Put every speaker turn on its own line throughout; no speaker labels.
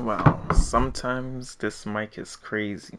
Wow, sometimes this mic is crazy.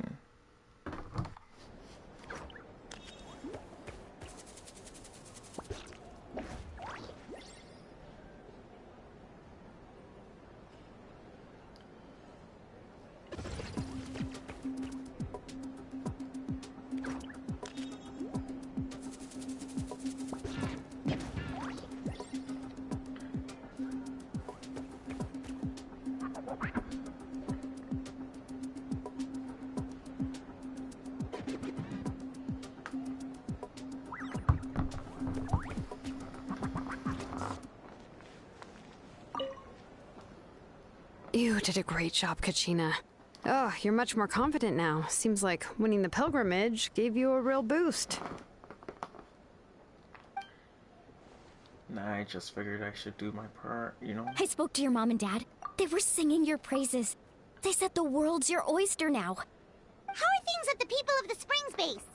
You did a great job, Kachina. Oh, you're much more confident now. Seems like winning the pilgrimage gave you a real boost.
Nah, I just figured I should do my part, you know?
I spoke to your mom and dad. They were singing your praises. They said the world's your oyster now.
How are things at the People of the Springs base?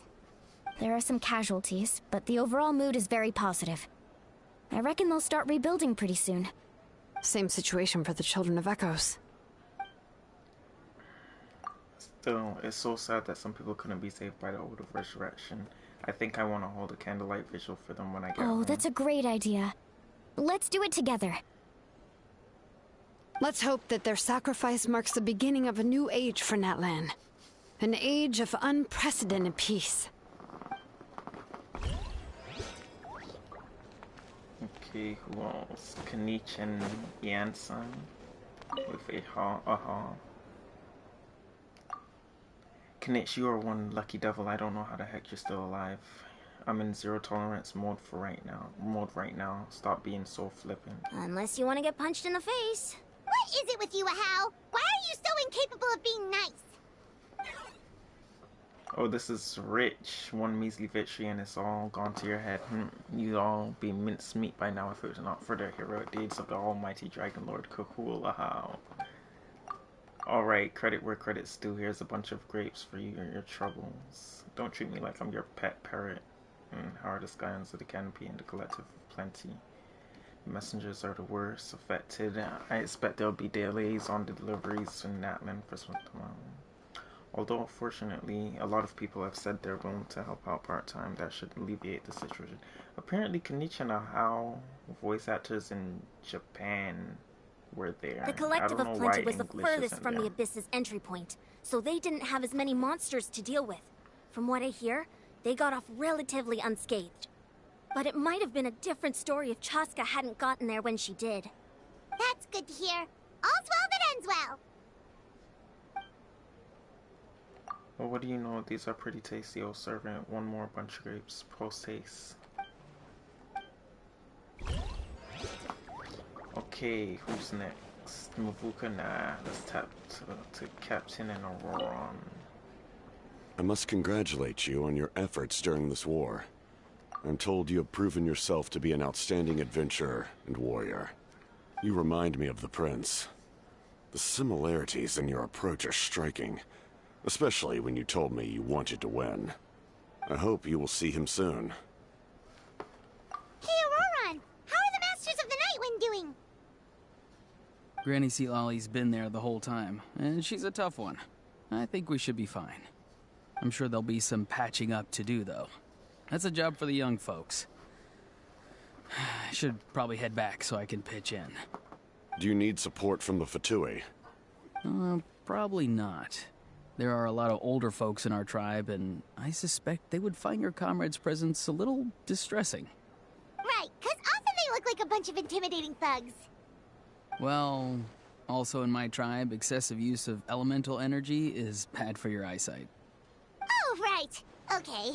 There are some casualties, but the overall mood is very positive. I reckon they'll start rebuilding pretty soon.
Same situation for the Children of Echoes.
Still, it's so sad that some people couldn't be saved by the Ode of Resurrection. I think I want to hold a candlelight vigil for them when I get home.
Oh, that's a great idea. Let's do it together.
Let's hope that their sacrifice marks the beginning of a new age for Natlan. An age of unprecedented peace.
Okay, who else? Kanich and Yansan with a ha. Kanich, you are one lucky devil. I don't know how the heck you're still alive. I'm in zero tolerance mode right now. Stop being so flippant.
Unless you want to get punched in the face.
What is it with you, Ahau? Why are you so incapable of being nice?
Oh, this is rich. One measly victory and it's all gone to your head. You'd all be mincemeat by now if it was not for the heroic deeds of the almighty Dragon Lord Kukul Ahau. Alright, credit where credit's due. Here's a bunch of grapes for you and your troubles. Don't treat me like I'm your pet parrot. How are the scions of the canopy and the collective of plenty? Messengers are the worst affected. I expect there'll be delays on the deliveries in Natlan for some time. Although, fortunately, a lot of people have said they're willing to help out part-time. That should alleviate the situation. Apparently, Kanichi and Ahau, voice actors in Japan, were there.
The Collective of Plenty was the furthest from the Abyss's entry point, so they didn't have as many monsters to deal with. From what I hear, they got off relatively unscathed. But it might have been a different story if Chaska hadn't gotten there when she did.
That's good to hear. All's well that ends well.
Well, what do you know? These are pretty tasty, old servant. One more bunch of grapes. Post haste. Okay, who's next? Mavuka? Nah, let's tap to Captain and Auroron.
I must congratulate you on your efforts during this war. I'm told you have proven yourself to be an outstanding adventurer and warrior. You remind me of the Prince. The similarities in your approach are striking, especially when you told me you wanted to win. I hope you will see him soon.
Hey, Auroron! How are the Masters of the Nightwind doing?
Granny Xilolen's been there the whole time, and she's a tough one. I think we should be fine. I'm sure there'll be some patching up to do, though. That's a job for the young folks. I should probably head back so I can pitch in.
Do you need support from the Fatui?
Probably not. There are a lot of older folks in our tribe, and I suspect they would find your comrade's presence a little distressing.
Right, because often they look like a bunch of intimidating thugs.
Well, also in my tribe, excessive use of elemental energy is bad for your eyesight.
Oh, right. Okay.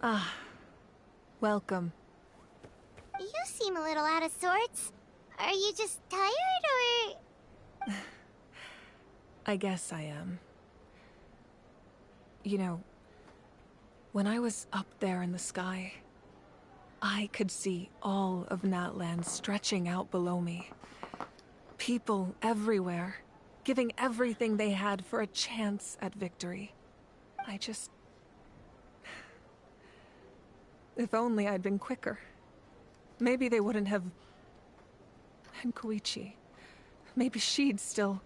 Ah, welcome.
You seem a little out of sorts. Are you just tired, or...?
I guess I am. You know, when I was up there in the sky, I could see all of Natlan stretching out below me. People everywhere, giving everything they had for a If only I'd been quicker. Maybe they wouldn't have... And Koichi. Maybe she'd still...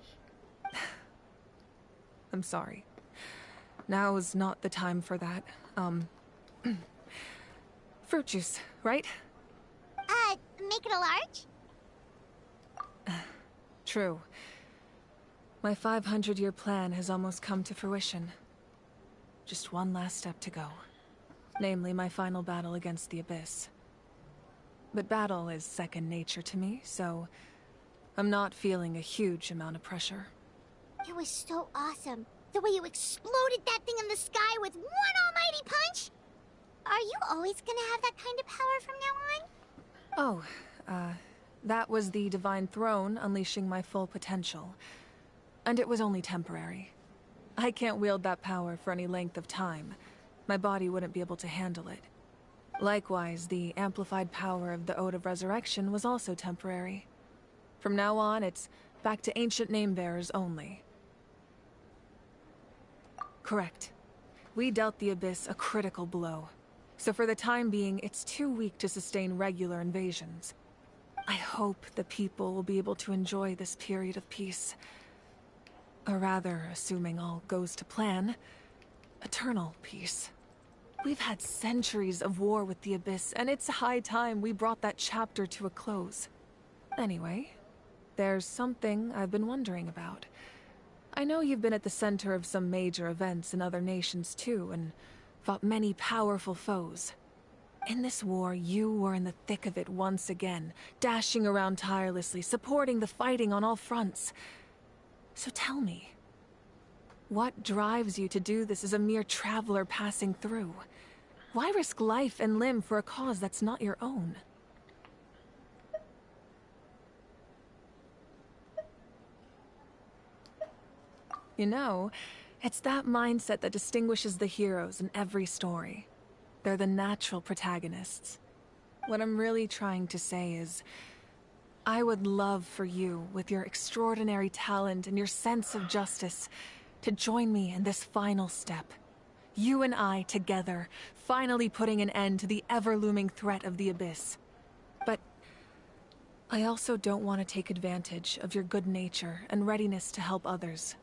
I'm sorry. Now is not the time for that. Fruit juice, right?
Make it a large?
True. My 500-year plan has almost come to fruition. Just one last step to go. Namely, my final battle against the Abyss. But battle is second nature to me, so I'm not feeling a huge amount of pressure.
It was so awesome. The way you exploded that thing in the sky with one almighty punch! Are you always gonna have that kind of power from now on?
Oh, that was the Divine Throne unleashing my full potential. And it was only temporary. I can't wield that power for any length of time. My body wouldn't be able to handle it. Likewise, the amplified power of the Ode of Resurrection was also temporary. From now on, it's back to ancient name-bearers only. Correct. We dealt the Abyss a critical blow. So for the time being, it's too weak to sustain regular invasions. I hope the people will be able to enjoy this period of peace. Or rather, assuming all goes to plan, eternal peace. We've had centuries of war with the Abyss, and it's high time we brought that chapter to a close. Anyway, there's something I've been wondering about. I know you've been at the center of some major events in other nations too, and fought many powerful foes. In this war, you were in the thick of it once again, dashing around tirelessly, supporting the fighting on all fronts. So tell me, what drives you to do this as a mere traveler passing through? Why risk life and limb for a cause that's not your own? You know, it's that mindset that distinguishes the heroes in every story. They're the natural protagonists. What I'm really trying to say is, I would love for you, with your extraordinary talent and your sense of justice, to join me in this final step. You and I together, finally putting an end to the ever-looming threat of the Abyss. But I also don't want to take advantage of your good nature and readiness to help others.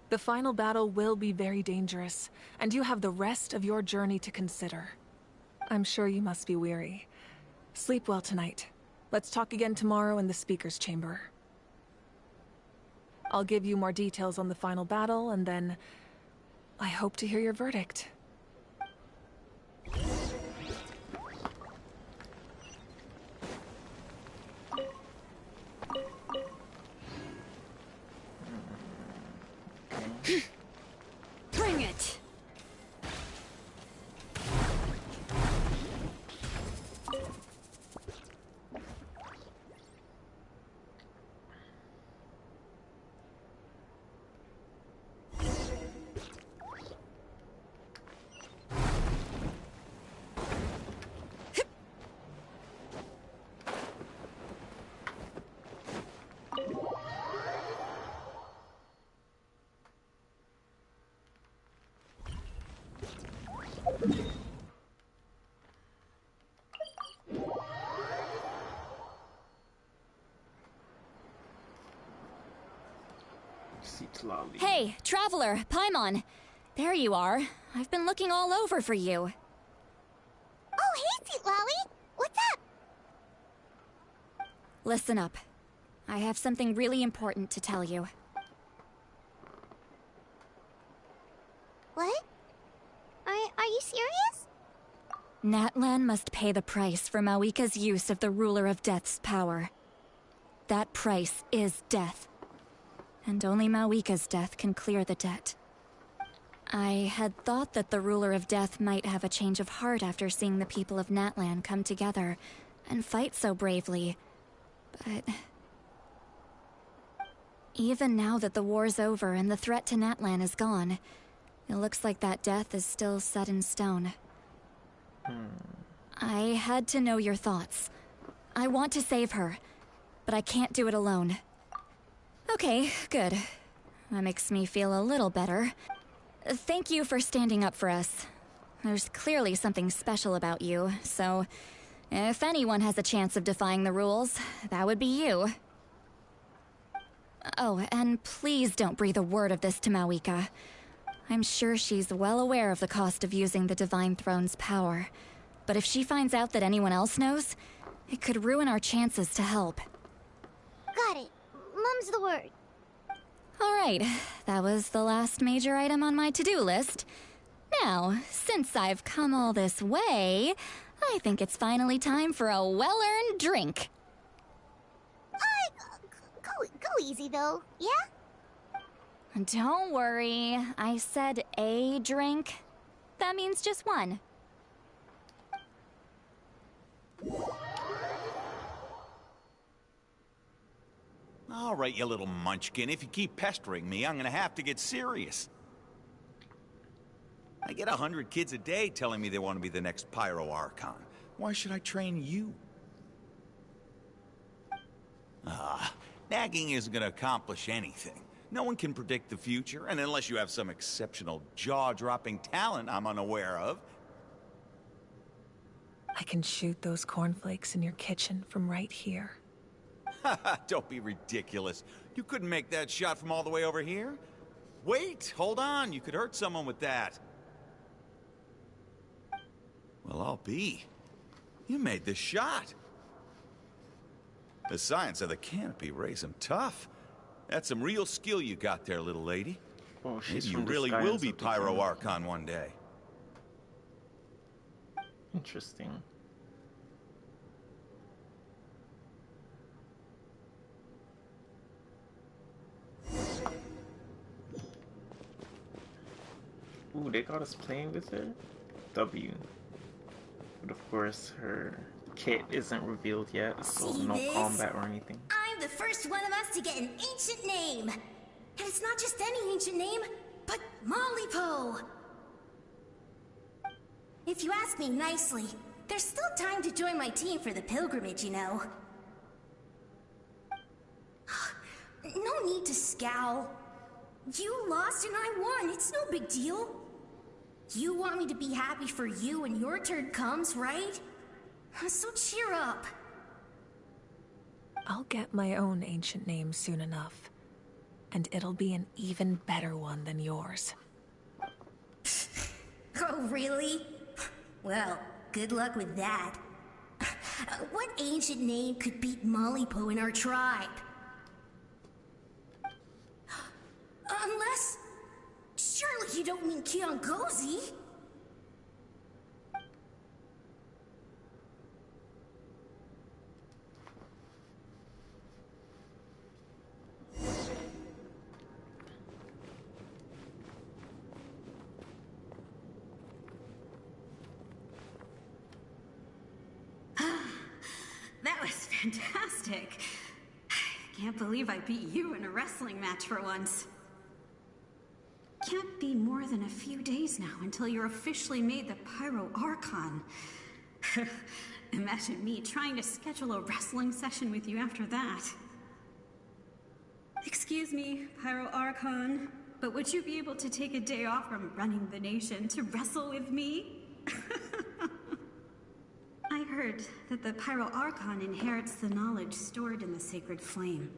The final battle will be very dangerous, and you have the rest of your journey to consider. I'm sure you must be weary. Sleep well tonight. Let's talk again tomorrow in the speaker's chamber. I'll give you more details on the final battle, and then I hope to hear your verdict.
Bring it!
Hey, Traveler, Paimon. There you are. I've been looking all over for you.
Oh, hey, Sweet Lolly! What's up?
Listen up. I have something really important to tell you.
What? Are you serious?
Natlan must pay the price for Mawika's use of the Ruler of Death's power. That price is death. And only Mawika's death can clear the debt. I had thought that the Ruler of Death might have a change of heart after seeing the people of Natlan come together and fight so bravely. But even now that the war's over and the threat to Natlan is gone, it looks like that death is still set in stone. I had to know your thoughts. I want to save her, but I can't do it alone. Okay, good. That makes me feel a little better. Thank you for standing up for us.
There's clearly something special about you, so if anyone has a chance of defying the rules, that would be you. Oh, and please don't breathe a word of this to Mawika. I'm sure she's well aware of the cost of using the Divine Throne's power. But if she finds out that anyone else knows, it could ruin our chances to help.
Got it. Mum's the word.
Alright, that was the last major item on my to-do list. Now, since I've come all this way, I think it's finally time for a well-earned drink.
Go easy, though, yeah?
Don't worry, I said a drink. That means just one.
All right, you little munchkin. If you keep pestering me, I'm gonna have to get serious. I get 100 kids a day telling me they want to be the next Pyro Archon. Why should I train you? Nagging isn't gonna accomplish anything. No one can predict the future, and unless you have some exceptional jaw-dropping talent I'm unaware of.
I can shoot those cornflakes in your kitchen from right here.
Don't be ridiculous. You couldn't make that shot from all the way over here? Wait, hold on. You could hurt someone with that. Well, I'll be. You made the shot. The science of the canopy raised him tough. That's some real skill you got there, little lady.
Oh,
Maybe you really will be Pyro Archon one day.
Interesting. Ooh, they got us playing with her? W. But of course, her kit isn't revealed yet, so
See
no
this?
combat or anything.
I'm the first one of us to get an ancient name. And it's not just any ancient name, but Malipo. If you ask me nicely, there's still time to join my team for the pilgrimage, you know. No need to scowl. You lost and I won, it's no big deal. You want me to be happy for you when your turn comes, right? So cheer up.
I'll get my own ancient name soon enough. And it'll be an even better one than yours.
Oh, really? Well, good luck with that. What ancient name could beat Malipo in our tribe? Unless... Surely you don't mean Kiangozi?
That was fantastic. I can't believe I beat you in a wrestling match for once. Can't be more than a few days now until you're officially made the Pyro Archon. Imagine me trying to schedule a wrestling session with you after that. Excuse me, Pyro Archon, but would you be able to take a day off from running the nation to wrestle with me? I heard that the Pyro Archon inherits the knowledge stored in the sacred flame.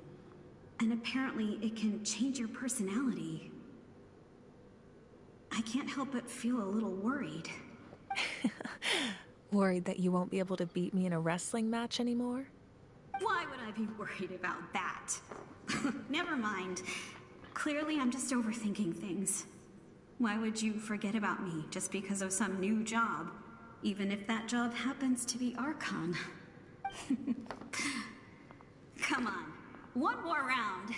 And apparently it can change your personality. I can't help but feel a little worried.
Worried that you won't be able to beat me in a wrestling match anymore?
Why would I be worried about that? Never mind. Clearly I'm just overthinking things. Why would you forget about me just because of some new job? Even if that job happens to be Archon. Come on, one more round.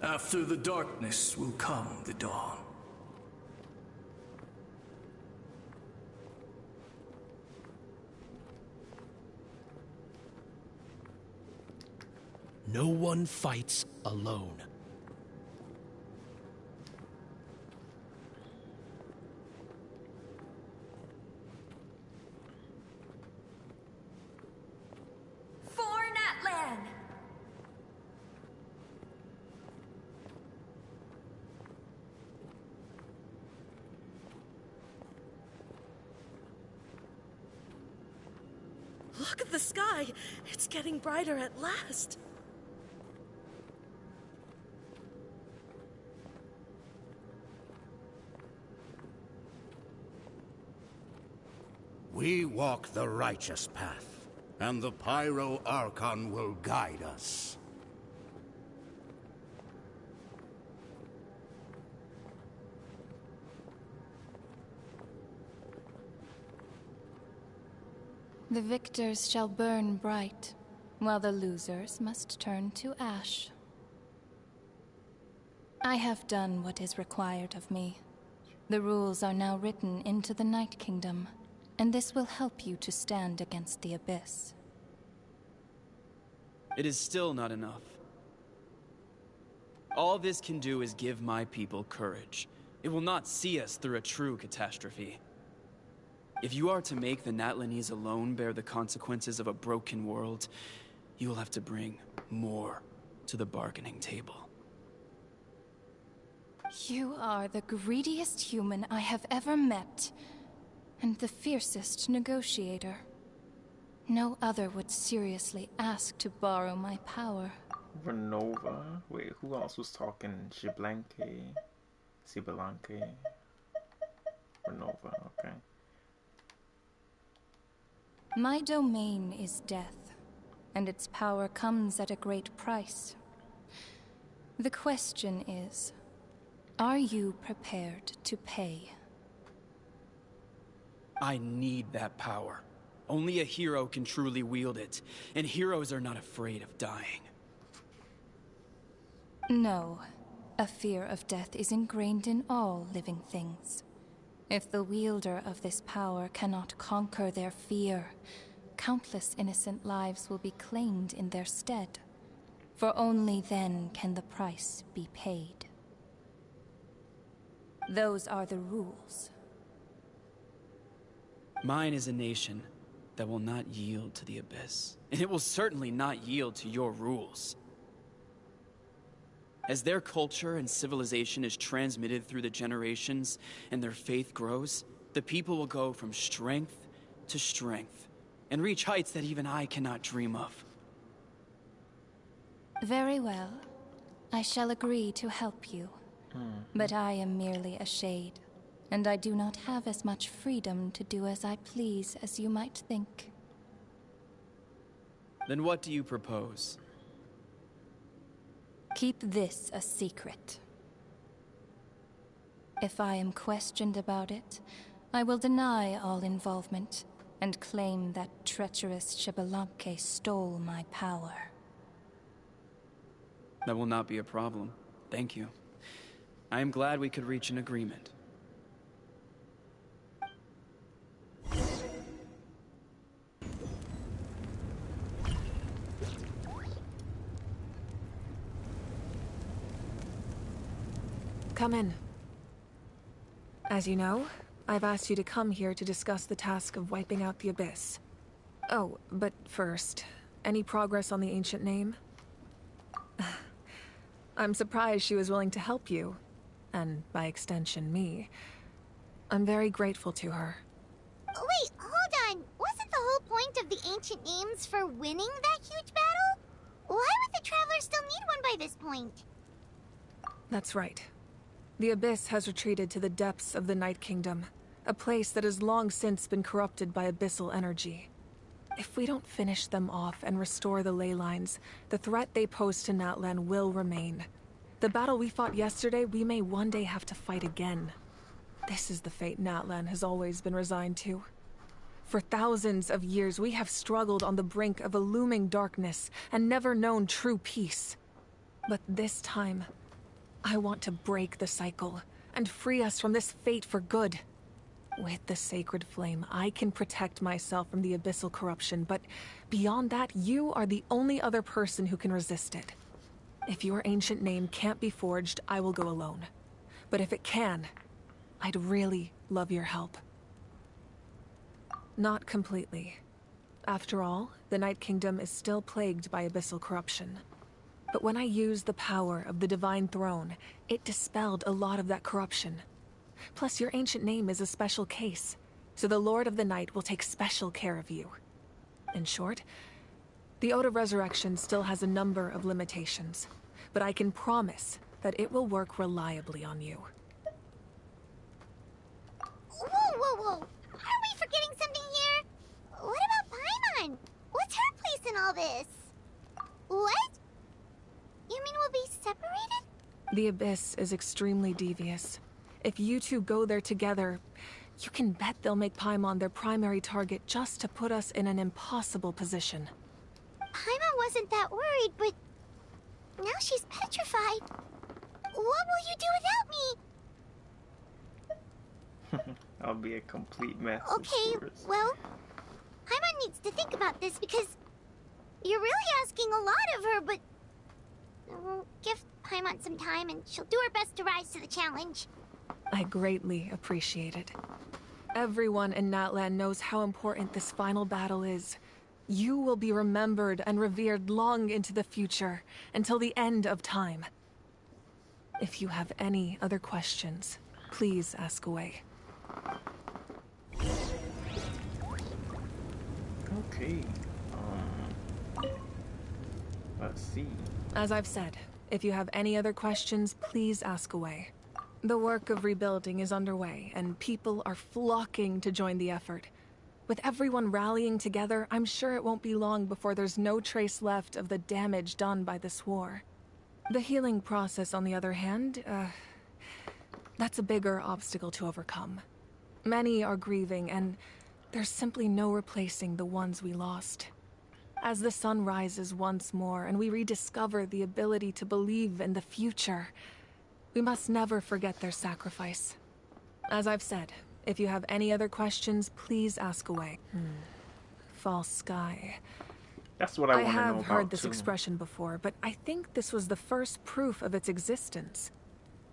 After the darkness will come the dawn. No one fights alone.
Look at the sky. It's getting brighter at last.
We walk the righteous path, and the Pyro Archon will guide us.
The victors shall burn bright, while the losers must turn to ash. I have done what is required of me. The rules are now written into the Night Kingdom, and this will help you to stand against the Abyss.
It is still not enough. All this can do is give my people courage. It will not see us through a true catastrophe. If you are to make the Natlanese alone bear the consequences of a broken world, you will have to bring more to the bargaining table.
You are the greediest human I have ever met, and the fiercest negotiator. No other would seriously ask to borrow my power.
Renova? Wait, who else was talking? Sibalanke? Renova, okay.
My domain is death, and its power comes at a great price. The question is, are you prepared to pay?
I need that power. Only a hero can truly wield it, and heroes are not afraid of dying.
No. A fear of death is ingrained in all living things. If the wielder of this power cannot conquer their fear, countless innocent lives will be claimed in their stead. For only then can the price be paid. Those are the rules.
Mine is a nation that will not yield to the Abyss, and it will certainly not yield to your rules. As their culture and civilization is transmitted through the generations and their faith grows, the people will go from strength to strength and reach heights that even I cannot dream of.
Very well. I shall agree to help you. But I am merely a shade, and I do not have as much freedom to do as I please as you might think.
Then what do you propose?
Keep this a secret. If I am questioned about it, I will deny all involvement and claim that treacherous Xibalanke stole my power.
That will not be a problem. Thank you. I am glad we could reach an agreement.
Come in. As you know, I've asked you to come here to discuss the task of wiping out the Abyss. Oh, but first, any progress on the ancient name? I'm surprised she was willing to help you, and by extension, me. I'm very grateful to her.
Wait, hold on. Wasn't the whole point of the ancient names for winning that huge battle? Why would the Traveler still need one by this point?
That's right. The Abyss has retreated to the depths of the Night Kingdom, a place that has long since been corrupted by abyssal energy. If we don't finish them off and restore the ley lines, the threat they pose to Natlan will remain. The battle we fought yesterday, we may one day have to fight again. This is the fate Natlan has always been resigned to. For thousands of years, we have struggled on the brink of a looming darkness and never known true peace. But this time, I want to break the cycle and free us from this fate for good. With the sacred flame, I can protect myself from the abyssal corruption, but beyond that, you are the only other person who can resist it. If your ancient name can't be forged, I will go alone. But if it can, I'd really love your help. Not completely. After all, the Night Kingdom is still plagued by abyssal corruption. But when I used the power of the Divine Throne, it dispelled a lot of that corruption. Plus, your ancient name is a special case, so the Lord of the Night will take special care of you. In short, the Ode of Resurrection still has a number of limitations, but I can promise that it will work reliably on you.
Whoa, whoa, whoa! Are we forgetting something here? What about Paimon? What's her place in all this? What? You mean we'll be separated?
The Abyss is extremely devious. If you two go there together, you can bet they'll make Paimon their primary target just to put us in an impossible position.
Paimon wasn't that worried, but now she's petrified. What will you do without me?
I'll be a complete mess.
Okay, well, Paimon needs to think about this because you're really asking a lot of her, but we'll give Paimon some time and she'll do her best to rise to the challenge.
I greatly appreciate it. Everyone in Natlan knows how important this final battle is. You will be remembered and revered long into the future, until the end of time. If you have any other questions, please ask away.
Okay. Let's see.
As I've said, if you have any other questions, please ask away. The work of rebuilding is underway, and people are flocking to join the effort. With everyone rallying together, I'm sure it won't be long before there's no trace left of the damage done by this war. The healing process, on the other hand, that's a bigger obstacle to overcome. Many are grieving, and there's simply no replacing the ones we lost. As the sun rises once more and we rediscover the ability to believe in the future, we must never forget their sacrifice. As I've said, if you have any other questions, please ask away. False sky.
That's what I want to know about.
I have heard this expression before, but I think this was the first proof of its existence.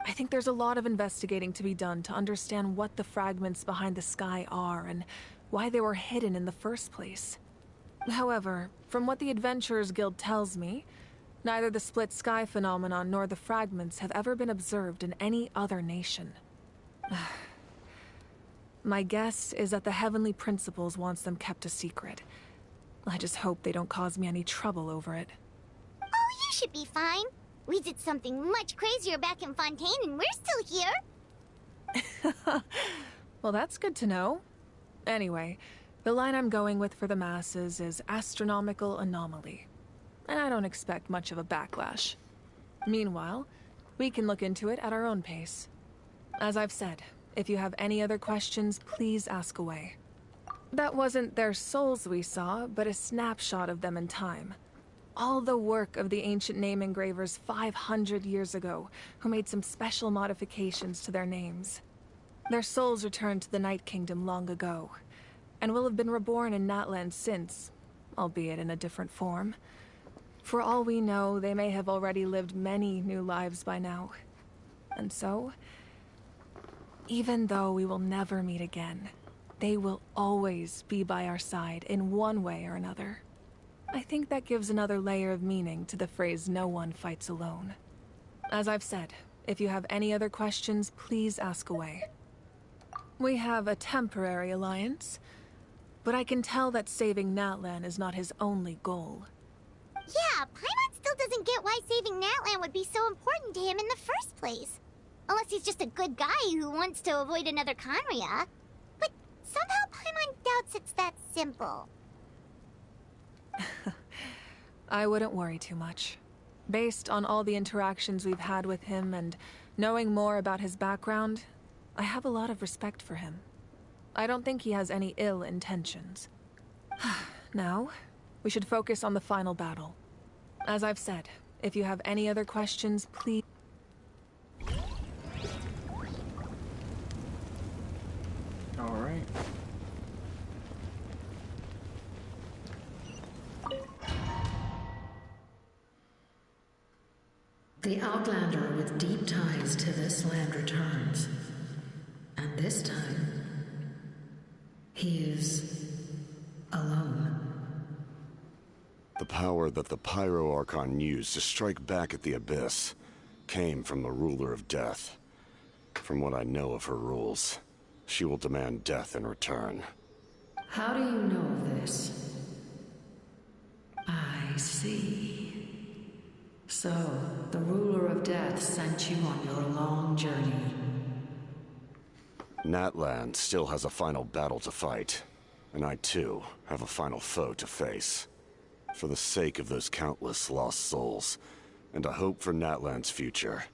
I think there's a lot of investigating to be done to understand what the fragments behind the sky are and why they were hidden in the first place. However, from what the Adventurers Guild tells me, neither the split sky phenomenon nor the fragments have ever been observed in any other nation. My guess is that the Heavenly Principles wants them kept a secret. I just hope they don't cause me any trouble over it.
Oh, you should be fine. We did something much crazier back in Fontaine and we're still here.
Well, that's good to know. Anyway, the line I'm going with for the masses is astronomical anomaly. And I don't expect much of a backlash. Meanwhile, we can look into it at our own pace. As I've said, if you have any other questions, please ask away. That wasn't their souls we saw, but a snapshot of them in time. All the work of the ancient name engravers 500 years ago, who made some special modifications to their names. Their souls returned to the Night Kingdom long ago, and will have been reborn in Natlan since, albeit in a different form. For all we know, they may have already lived many new lives by now. And so, even though we will never meet again, they will always be by our side in one way or another. I think that gives another layer of meaning to the phrase, "No one fights alone." As I've said, if you have any other questions, please ask away. We have a temporary alliance, but I can tell that saving Natlan is not his only goal.
Yeah, Paimon still doesn't get why saving Natlan would be so important to him in the first place. Unless he's just a good guy who wants to avoid another Khaenri'ah. But somehow Paimon doubts it's that simple.
I wouldn't worry too much. Based on all the interactions we've had with him and knowing more about his background, I have a lot of respect for him. I don't think he has any ill intentions. Now, we should focus on the final battle. As I've said, if you have any other questions, please...
All right.
The Outlander with deep ties to this land returns. And this time, he is alone.
The power that the Pyro Archon used to strike back at the Abyss came from the Ruler of Death. From what I know of her rules, she will demand death in return.
How do you know of this? I see. So, the ruler of death sent you on your long journey.
Natlan still has a final battle to fight, and I too have a final foe to face. For the sake of those countless lost souls, and a hope for Natlan's future,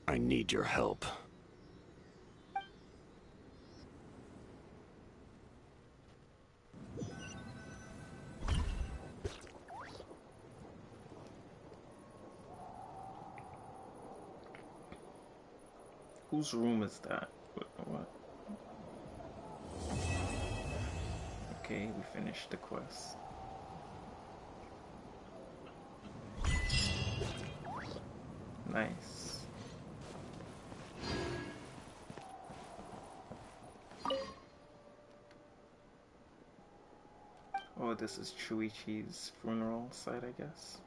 I need your help.
Whose room is that? What? Okay, we finished the quest. Nice. Oh, this is Chuichi's funeral site, I guess.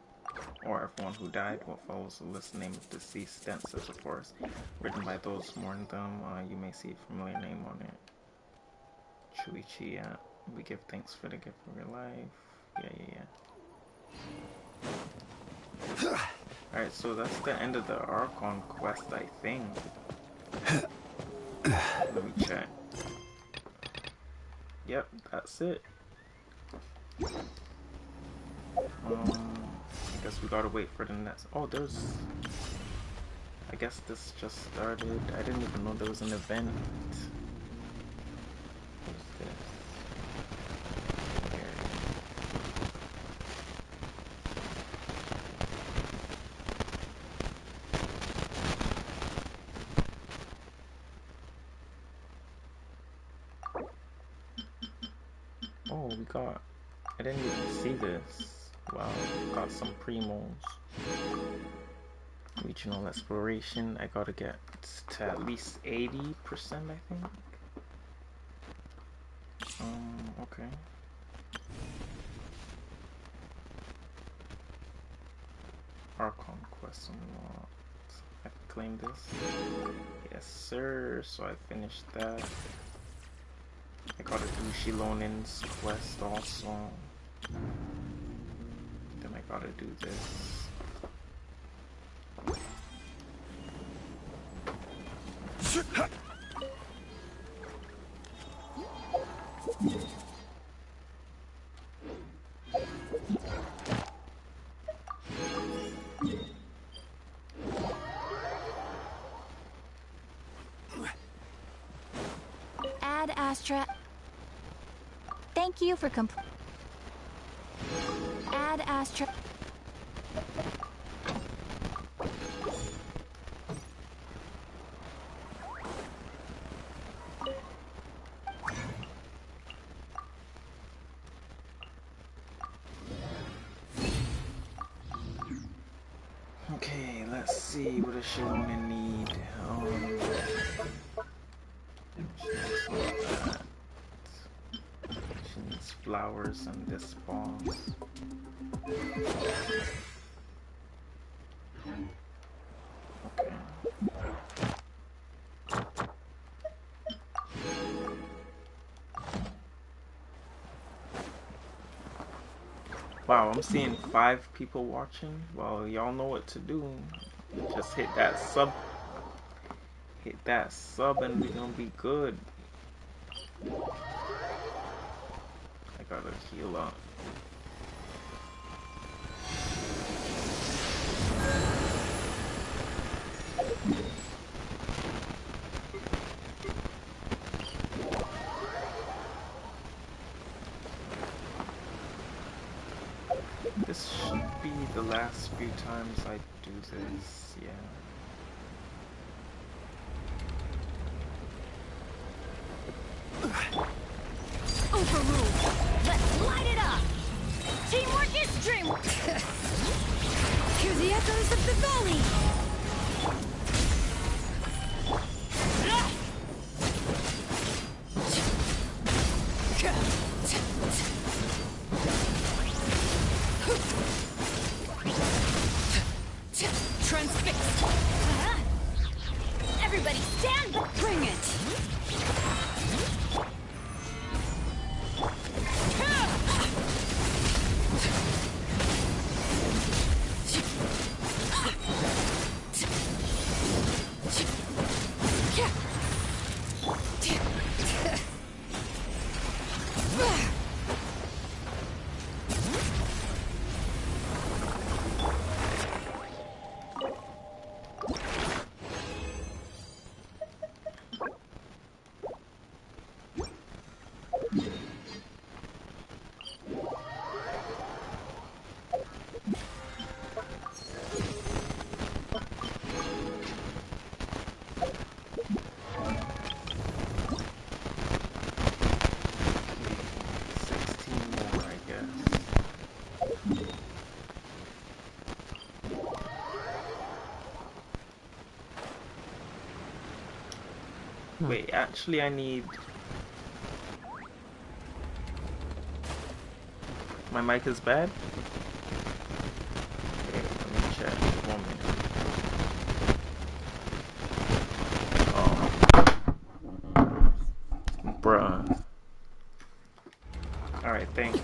Or everyone who died. What follows the list name of deceased dancers, of course. Written by those who mourn them. You may see a familiar name on it. Chuichi, yeah. We give thanks for the gift of your life. Yeah. Alright, so that's the end of the Archon quest, I think. Let me check. Yep, that's it. I guess we gotta wait for the next. Oh, there's. I guess this just started. I didn't even know there was an event. What is this? Oh, we got. I didn't even see this. Wow, got some primos. Regional exploration. I gotta get to at least 80%, I think. Okay. Archon quest unlocked. I can claim this. Yes, sir. So I finished that. I gotta do Xilonen's quest also. Then I gotta do this.
Ad Astra. Thank you for Ad Astra.
Okay, let's see what does Xilonen need. She needs flowers and this boss. Okay. Wow, I'm seeing 5 people watching. Well, y'all know what to do. Just hit that sub. Hit that sub and we're gonna be good. I gotta heal up. This should be the last few times I do this, yeah.
Overruled. Let's light it up. Teamwork is dreamwork. Hear the echoes of the valley. Transfixed. Everybody stand. Bring it.
Wait, actually I need... My mic is bad? Okay, let me check. 1 minute. Oh. Bruh. Alright, thanks.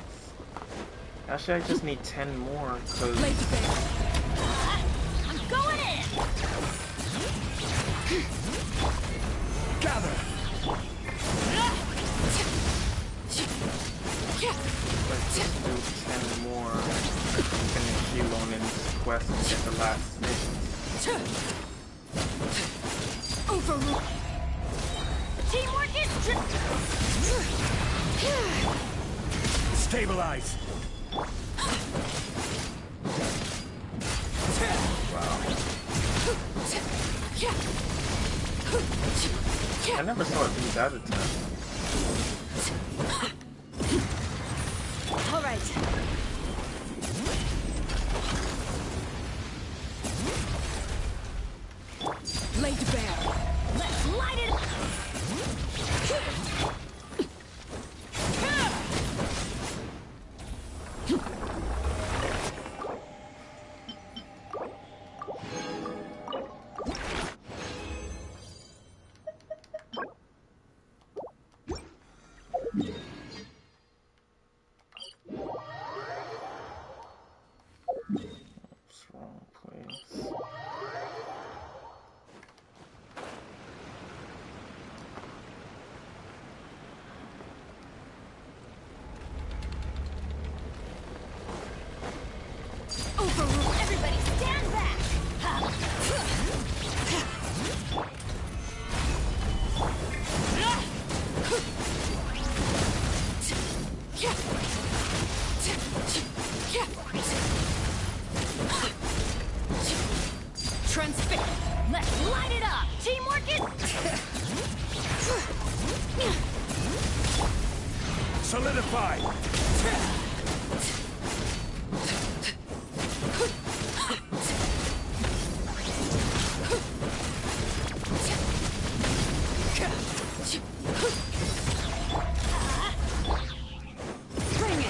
Actually, I just need 10 more, cause...
I'm going in!
Gather!
Let's just do 10 more in the Xilonen's quest and get the last mission.
Overrule! Teamwork is
Stabilize!
Wow. I never saw it do that attempt.
all right. Laid bare. Let's light it up.
Oops, wrong place.
Overrule. Everybody stand back. Transfix. Let's light it up. Teamwork is...
Solidify!
Bring it.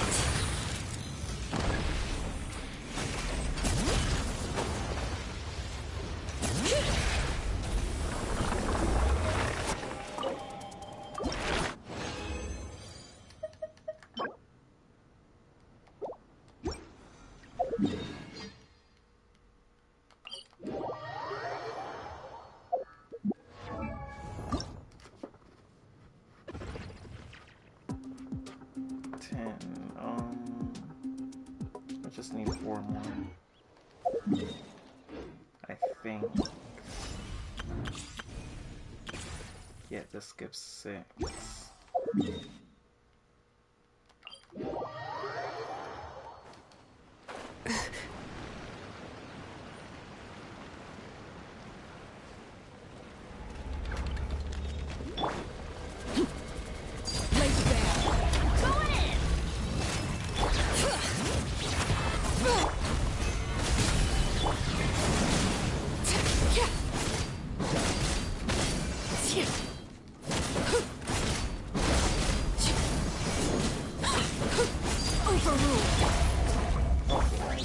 I just need 4 more. I think. Yeah, this gives 6.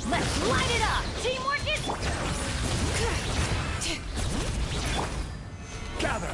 Let's light it up! Teamwork is...
Gather!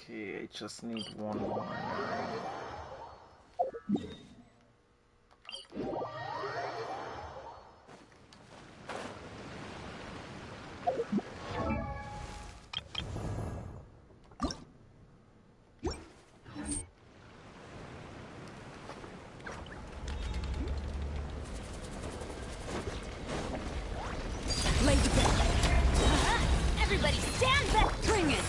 Okay, I just need 1 more now.
Everybody stand back! Bring it!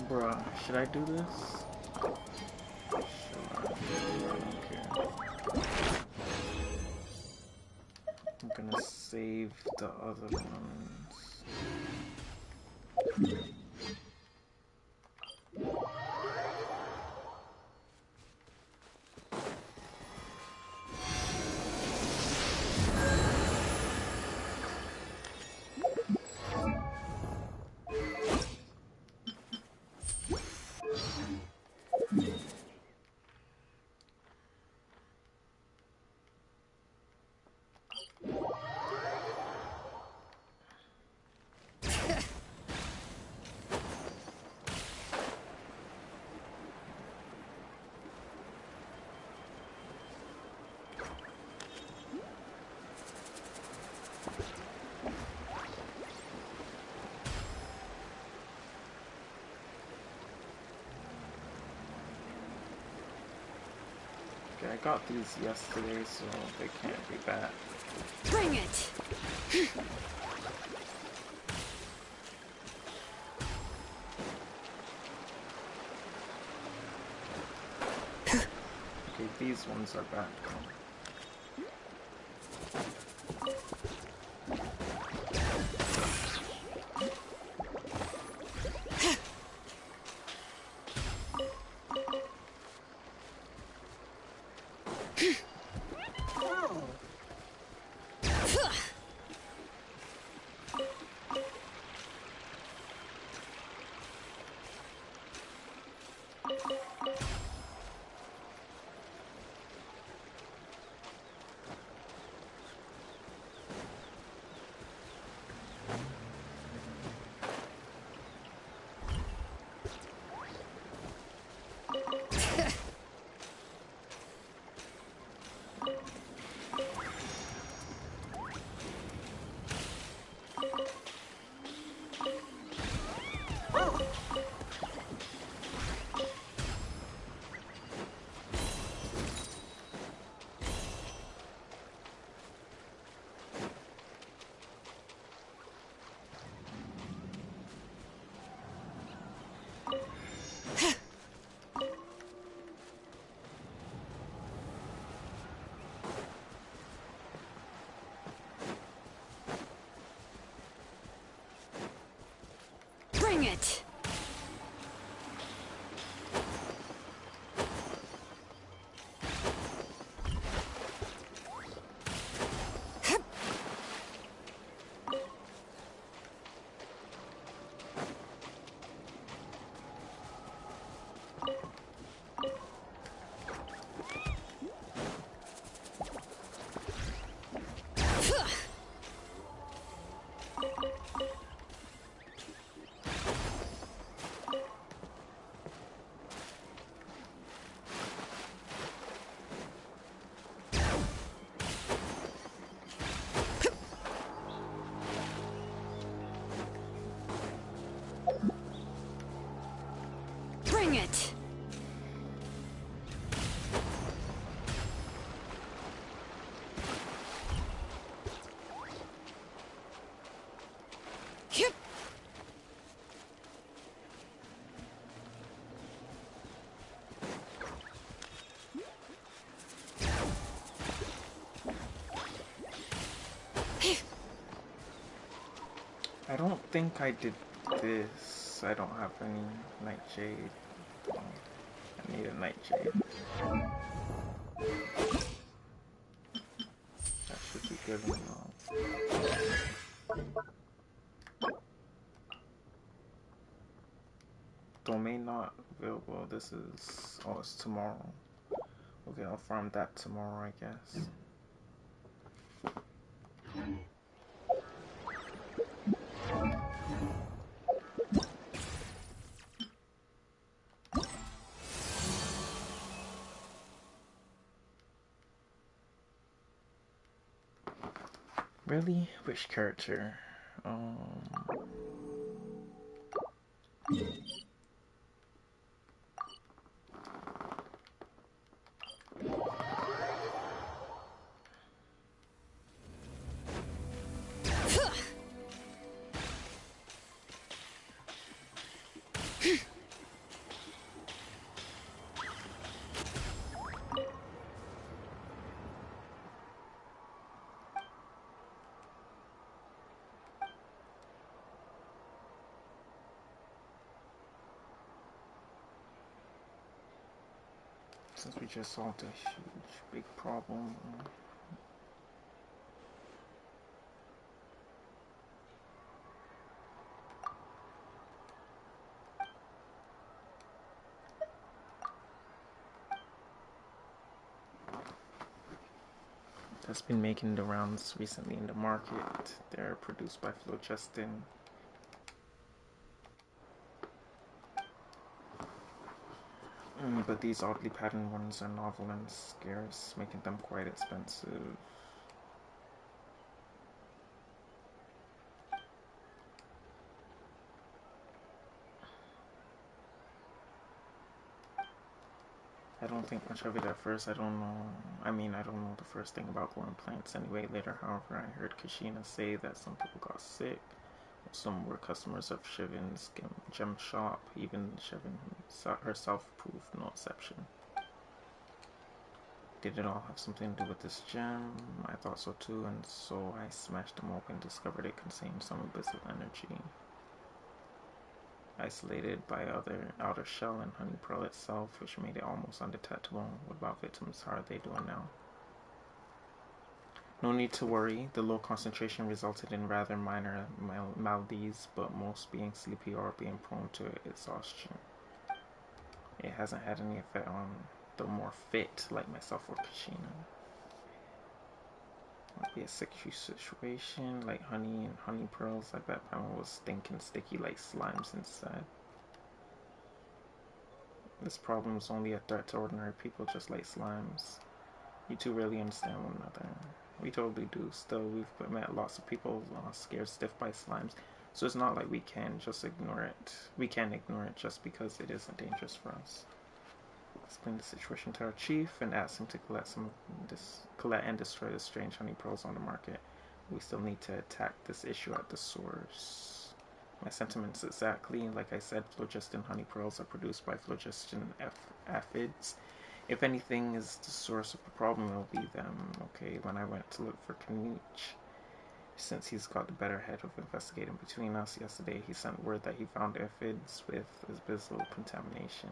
Bruh, should I do this? Sure. Okay. I'm gonna save the other ones. Okay, I got these yesterday, so they can't be bad.
Bring it!
Okay, these ones are bad.
Bring it! Bring it!
I don't think I did this. I don't have any nightshade. Oh, I need a nightshade. That should be good enough. Domain not available. This is... oh, it's tomorrow. Okay, I'll farm that tomorrow, I guess. Really? Which character? since we just solved a huge, big problem. That's been making the rounds recently in the market. They're produced by Justin. But these oddly patterned ones are novel and scarce, making them quite expensive. I don't think much of it at first. I don't know the first thing about growing plants anyway. Later, however, I heard Kashina say that some people got sick. Some were customers of Shivin's gem shop. Even Shivin herself proved no exception. Did it all have something to do with this gem? I thought so too, and so I smashed them open, discovered it contained some abyssal energy. Isolated by outer shell and honey pearl itself, which made it almost undetectable. What about victims? How are they doing now? No need to worry. The low concentration resulted in rather minor maladies, but most being sleepy or being prone to exhaustion. It hasn't had any effect on the more fit, like myself or Kashina. Might be a sticky situation, like honey and honey pearls. I bet Paimon was stinking sticky like slimes inside. This problem is only a threat to ordinary people just like slimes. You two really understand one another. We totally do. Still, we've met lots of people scared stiff by slimes, so it's not like we can just ignore it. We can't ignore it just because it isn't dangerous for us. Explain the situation to our chief and ask him to collect and destroy the strange honey pearls on the market. We still need to attack this issue at the source. My sentiments exactly, like I said, phlogiston honey pearls are produced by phlogiston aphids. If anything is the source of the problem, it'll be them. Okay, when I went to look for Kanich, since he's got the better head of investigating between us, yesterday he sent word that he found aphids with abyssal contamination.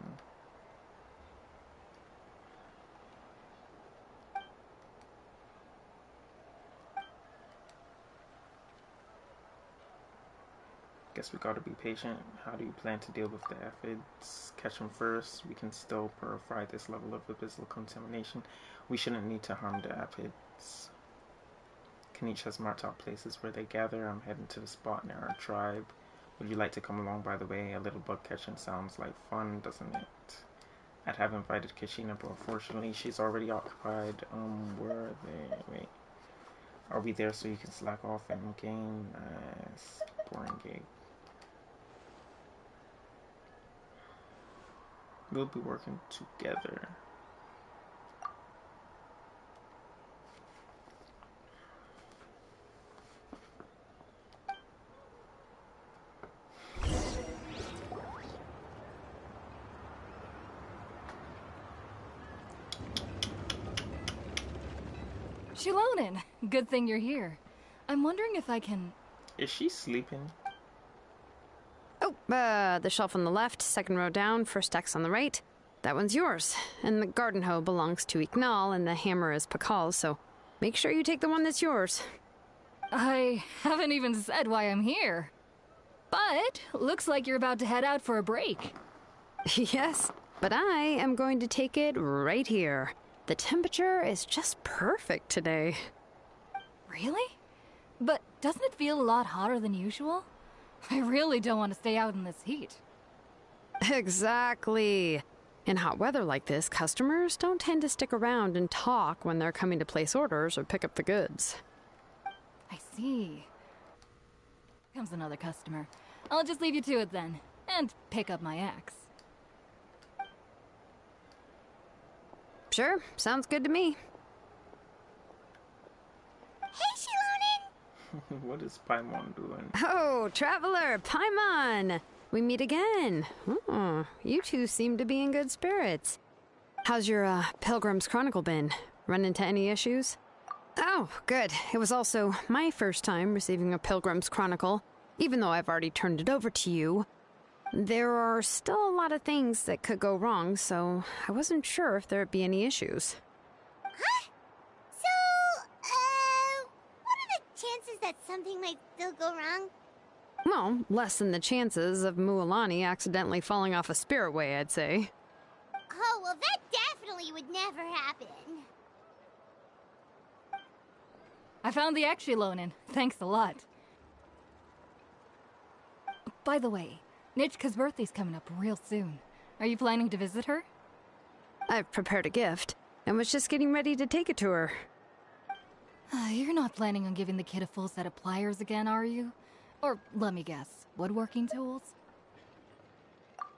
Guess we gotta be patient. How do you plan to deal with the aphids? Catch them first. We can still purify this level of abyssal contamination. We shouldn't need to harm the aphids. Kanich has marked out places where they gather. I'm heading to the spot near our tribe. Would you like to come along, by the way? A little bug catching sounds like fun, doesn't it? I'd have invited Kashina, but unfortunately she's already occupied. Where are they? Wait. Are we there so you can slack off and game? Boring gig. We'll be working together.
Xilonen, good thing you're here. I'm wondering if I can...
Is she sleeping?
Oh, the shelf on the left, second row down, first X on the right. That one's yours. And the garden hoe belongs to Ignal, and the hammer is Pakal's, so make sure you take the one that's yours.
I haven't even said why I'm here. But, looks like you're about to head out for a break.
Yes, but I am going to take it right here. The temperature is just perfect today.
Really? But doesn't it feel a lot hotter than usual? I really don't want to stay out in this heat.
Exactly. In hot weather like this, customers don't tend to stick around and talk when they're coming to place orders or pick up the goods.
I see. Comes another customer. I'll just leave you to it then, and pick up my axe.
Sure, sounds good to me.
Hey, Xilonen!
What is Paimon doing?
Oh, Traveler, Paimon! We meet again. Oh, you two seem to be in good spirits. How's your, Pilgrim's Chronicle been? Run into any issues? Oh, good. It was also my first time receiving a Pilgrim's Chronicle, even though I've already turned it over to you. There are still a lot of things that could go wrong, so I wasn't sure if there'd be any issues.
Huh? What are the chances that something might still go wrong?
Well, less than the chances of Mualani accidentally falling off a spirit way, I'd say.
Oh, well, that definitely would never happen.
I found the Xilonen. Thanks a lot. By the way, Nichka's birthday's coming up real soon. Are you planning to visit her?
I've prepared a gift, and was just getting ready to take it to her.
You're not planning on giving the kid a full set of pliers again, are you? Or, let me guess, woodworking tools?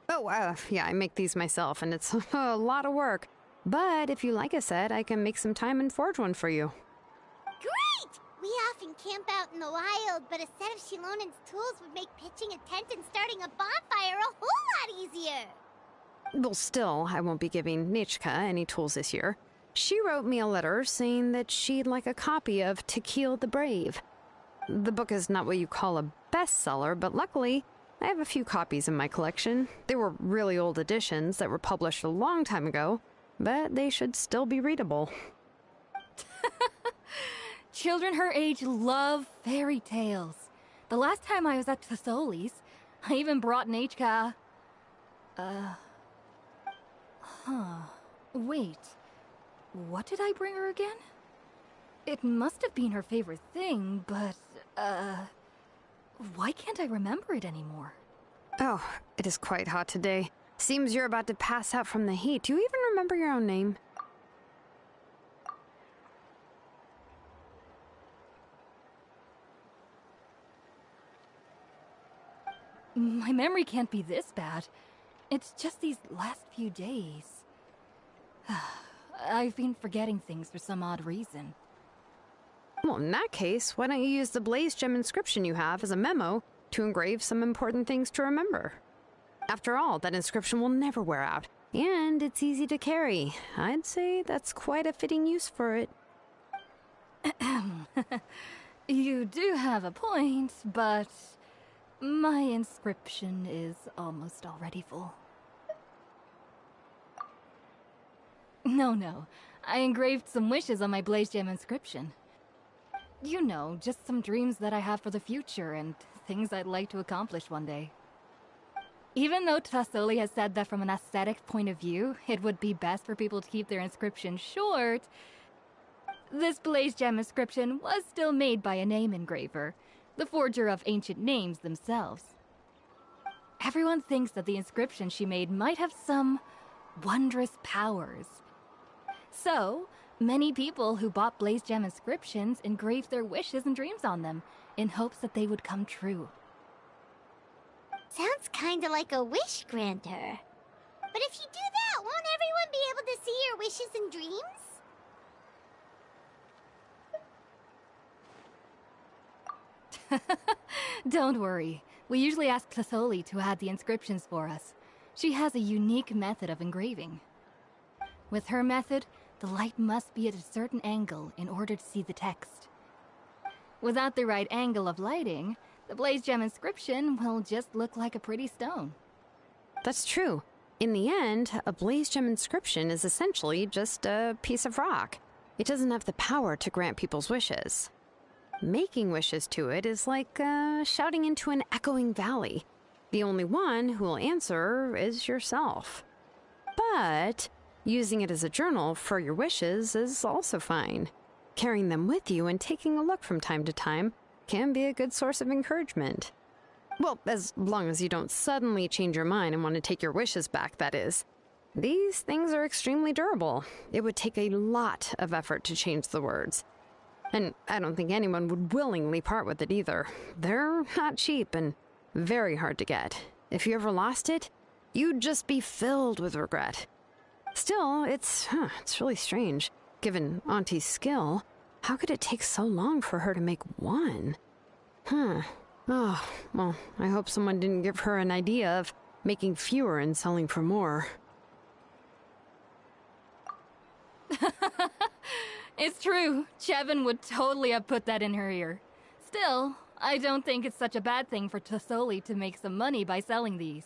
Oh, yeah, I make these myself, and it's a lot of work. But if you like a set, I can make some time and forge one for you.
Great! We often camp out in the wild, but a set of Xilonen's tools would make pitching a tent and starting a bonfire a whole lot easier.
Well, still, I won't be giving Nichka any tools this year. She wrote me a letter saying that she'd like a copy of To Kill the Brave. The book is not what you call a bestseller, but luckily, I have a few copies in my collection. They were really old editions that were published a long time ago, but they should still be readable.
Children her age love fairy tales. The last time I was at Tasoli's, I even brought Nichka. Wait. What did I bring her again? It must have been her favorite thing, but, why can't I remember it anymore?
Oh, it is quite hot today. Seems you're about to pass out from the heat. Do you even remember your own name?
My memory can't be this bad. It's just these last few days. I've been forgetting things for some odd reason.
Well, in that case, why don't you use the Blaze Gem inscription you have as a memo to engrave some important things to remember? After all, that inscription will never wear out, and it's easy to carry. I'd say that's quite a fitting use for it.
You do have a point, but my inscription is almost already full. No. I engraved some wishes on my Blaze Gem inscription. You know, just some dreams that I have for the future and things I'd like to accomplish one day. Even though Tasoli has said that from an aesthetic point of view, it would be best for people to keep their inscription short, this Blaze Gem inscription was still made by a name engraver, the forger of ancient names themselves. Everyone thinks that the inscription she made might have some wondrous powers. So, many people who bought Blaze Gem inscriptions engraved their wishes and dreams on them, in hopes that they would come true.
Sounds kinda like a wish granter. But if you do that, won't everyone be able to see your wishes and dreams?
Don't worry. We usually ask Tasoli to add the inscriptions for us. She has a unique method of engraving. With her method, the light must be at a certain angle in order to see the text. Without the right angle of lighting, the Blaze Gem inscription will just look like a pretty stone.
That's true. In the end, a Blaze Gem inscription is essentially just a piece of rock. It doesn't have the power to grant people's wishes. Making wishes to it is like shouting into an echoing valley. The only one who will answer is yourself. But using it as a journal for your wishes is also fine. Carrying them with you and taking a look from time to time can be a good source of encouragement. Well, as long as you don't suddenly change your mind and want to take your wishes back, that is. These things are extremely durable. It would take a lot of effort to change the words. And I don't think anyone would willingly part with it either. They're not cheap and very hard to get. If you ever lost it, you'd just be filled with regret. Still, it's really strange. Given Auntie's skill, how could it take so long for her to make one? Oh, well, I hope someone didn't give her an idea of making fewer and selling for more.
It's true. Chevin would totally have put that in her ear. Still, I don't think it's such a bad thing for Tasoli to make some money by selling these.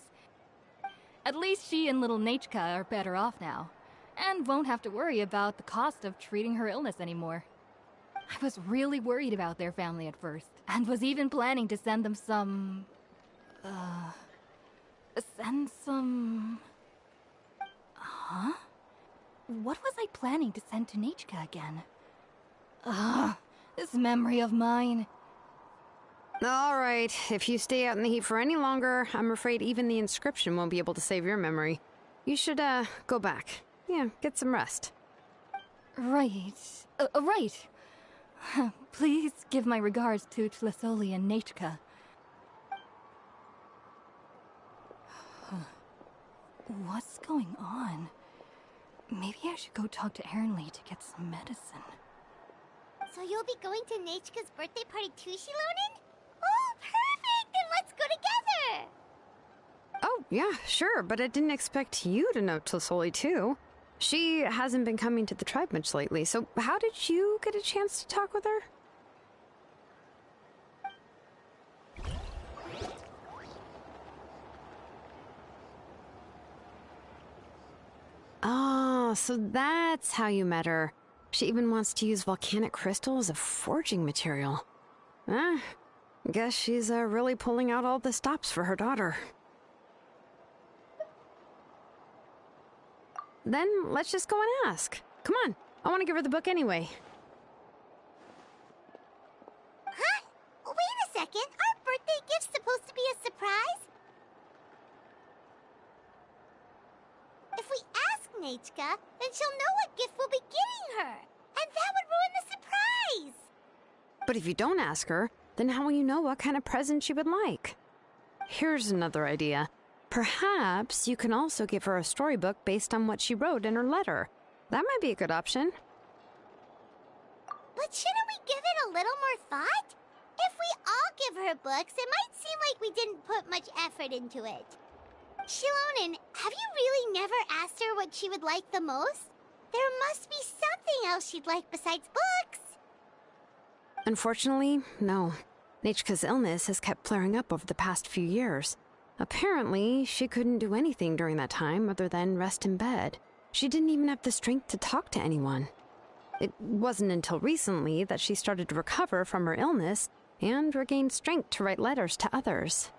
At least she and little Nachka are better off now, and won't have to worry about the cost of treating her illness anymore. I was really worried about their family at first, and was even planning to send them some... Huh? What was I planning to send to Nachka again? This memory of mine.
All right, if you stay out in the heat for any longer, I'm afraid even the inscription won't be able to save your memory. You should, go back. Yeah, get some rest.
Right. Right. Please give my regards to Tlisoli and Nachka. What's going on? Maybe I should go talk to Ernly to get some medicine.
So you'll be going to Nachka's birthday party too, Xilonen? Oh, perfect! Then let's go together!
Oh, yeah, sure, but I didn't expect you to know Tlisoli too. She hasn't been coming to the tribe much lately, so how did you get a chance to talk with her? Oh, so that's how you met her. She even wants to use volcanic crystal as a forging material. Guess she's really pulling out all the stops for her daughter. Then let's just go and ask. Come on, I want to give her the book anyway.
Huh? Wait a second, aren't birthday gifts supposed to be a surprise? If we ask Nachka, then she'll know what gift we'll be getting her, and that would ruin the surprise!
But if you don't ask her, then how will you know what kind of present she would like? Here's another idea. Perhaps you can also give her a storybook based on what she wrote in her letter. That might be a good option.
But shouldn't we give it a little more thought? If we all give her books, it might seem like we didn't put much effort into it. Xilonen, have you really never asked her what she would like the most? There must be something else she'd like besides books.
Unfortunately, no. Nachka's illness has kept flaring up over the past few years. Apparently, she couldn't do anything during that time other than rest in bed. She didn't even have the strength to talk to anyone. It wasn't until recently that she started to recover from her illness and regained strength to write letters to others.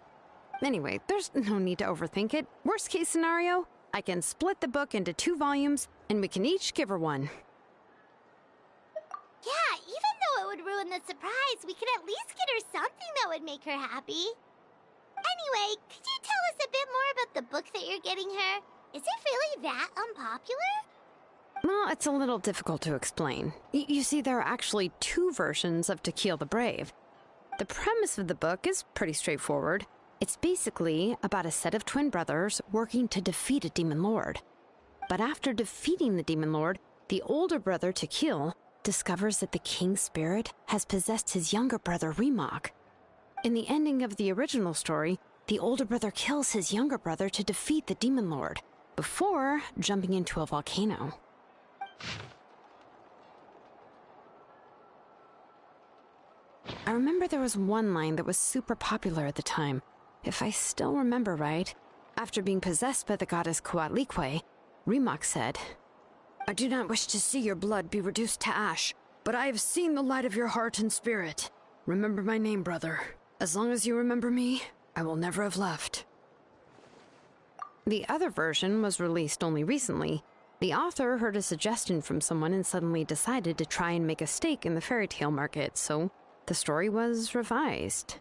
Anyway, there's no need to overthink it. Worst case scenario, I can split the book into 2 volumes and we can each give her one.
Yeah, even though it would ruin the surprise, we could at least get her something that would make her happy. Anyway, could you tell us a bit more about the book that you're getting her? Is it really that unpopular?
Well, it's a little difficult to explain. You see, there are actually 2 versions of To Kill the Brave. The premise of the book is pretty straightforward. It's basically about a set of twin brothers working to defeat a demon lord. But after defeating the demon lord, the older brother, Tequil, discovers that the king's spirit has possessed his younger brother, Remok. In the ending of the original story, the older brother kills his younger brother to defeat the demon lord, before jumping into a volcano. I remember there was one line that was super popular at the time. If I still remember right, after being possessed by the goddess Coatlicue, Remok said, "I do not wish to see your blood be reduced to ash, but I have seen the light of your heart and spirit. Remember my name, brother. As long as you remember me, I will never have left." The other version was released only recently. The author heard a suggestion from someone and suddenly decided to try and make a stake in the fairy tale market, so the story was revised.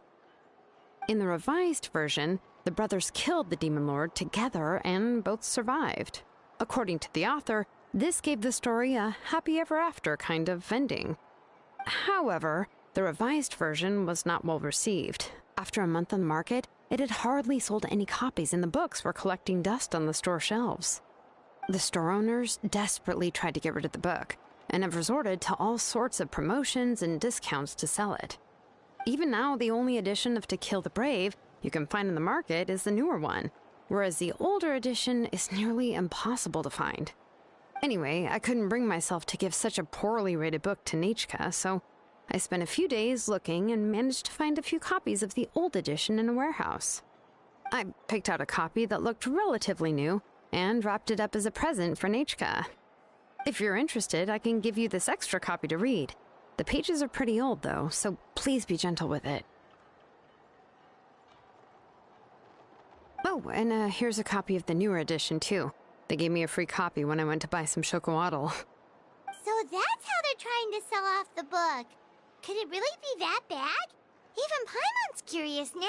In the revised version, the brothers killed the demon lord together and both survived. According to the author, this gave the story a happy ever after kind of ending. However, the revised version was not well received. After a month on the market, it had hardly sold any copies and the books were collecting dust on the store shelves. The store owners desperately tried to get rid of the book and have resorted to all sorts of promotions and discounts to sell it. Even now, the only edition of To Kill the Brave you can find in the market is the newer one, whereas the older edition is nearly impossible to find. Anyway, I couldn't bring myself to give such a poorly rated book to Nachka, so I spent a few days looking and managed to find a few copies of the old edition in a warehouse. I picked out a copy that looked relatively new and wrapped it up as a present for Nachka. If you're interested, I can give you this extra copy to read. The pages are pretty old, though, so please be gentle with it. Oh, and here's a copy of the newer edition, too. They gave me a free copy when I went to buy some chocolatl.
So that's how they're trying to sell off the book. Could it really be that bad? Even Paimon's curious now.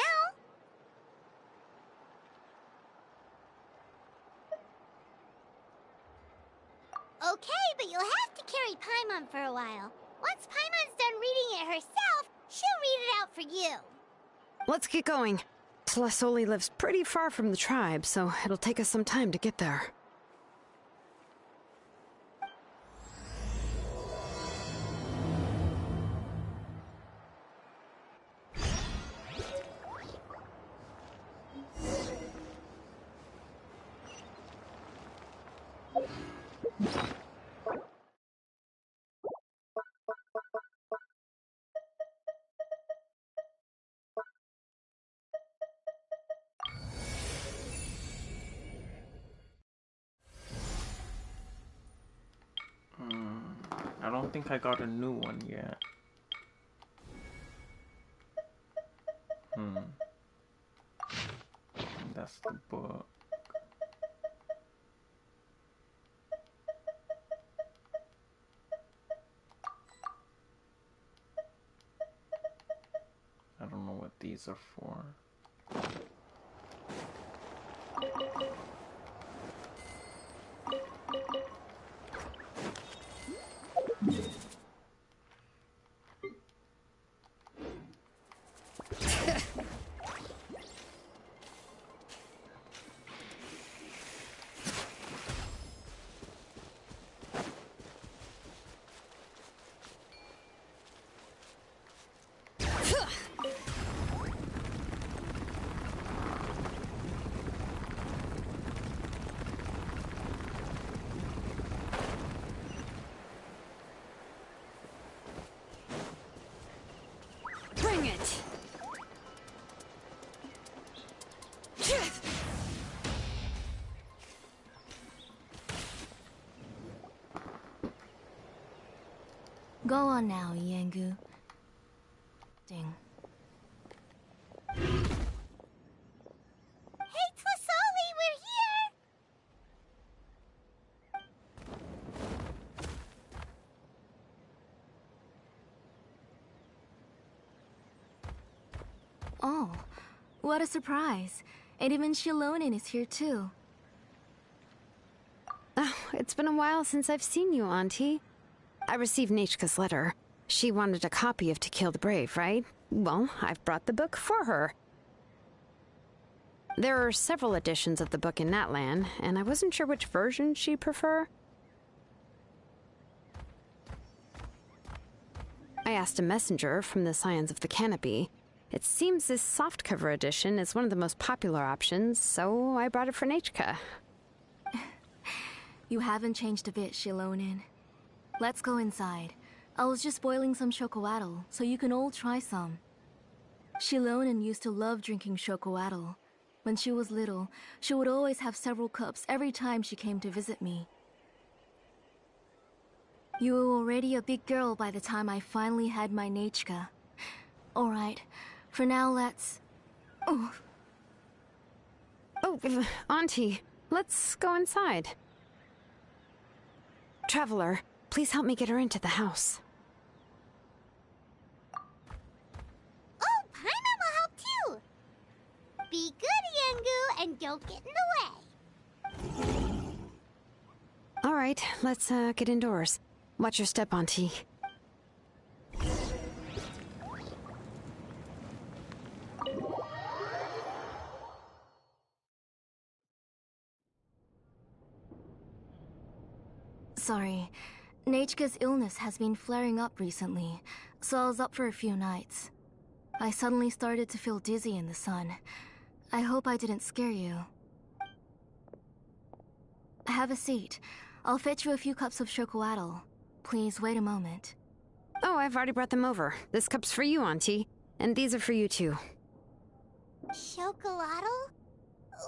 Okay, but you'll have to carry Paimon for a while. Once Paimon's done reading it herself, she'll read it out for you.
Let's get going. Tlasoli lives pretty far from the tribe, so it'll take us some time to get there.
I don't think I got a new one yet. That's the book. I don't know what these are for. Bring it!
Go on now, Yengu. Ding.
Hey, Tlasoli, we're here!
Oh, what a surprise. And even Xilonen is here too.
Oh, it's been a while since I've seen you, Auntie. I received Nachka's letter. She wanted a copy of To Kill the Brave, right? Well, I've brought the book for her. There are several editions of the book in Natlan, and I wasn't sure which version she'd prefer. I asked a messenger from the Scions of the Canopy. It seems this softcover edition is one of the most popular options, so I brought it for Nachka.
You haven't changed a bit, Xilonen. Let's go inside. I was just boiling some chocolatl, so you can all try some. Xilonen used to love drinking chocolatl. When she was little, she would always have several cups every time she came to visit me. You were already a big girl by the time I finally had my Nachka. Alright, for now let's... Oh,
Auntie, let's go inside. Traveler, please help me get her into the house.
Oh, Paimon will help too! Be good, Yengu, and don't get in the way.
All right, let's get indoors. Watch your step, Auntie.
sorry. Nachka's illness has been flaring up recently, so I was up for a few nights. I suddenly started to feel dizzy in the sun. I hope I didn't scare you. Have a seat. I'll fetch you a few cups of chocolatl. Please wait a moment.
Oh, I've already brought them over. This cup's for you, Auntie. And these are for you, too.
Chocolatl?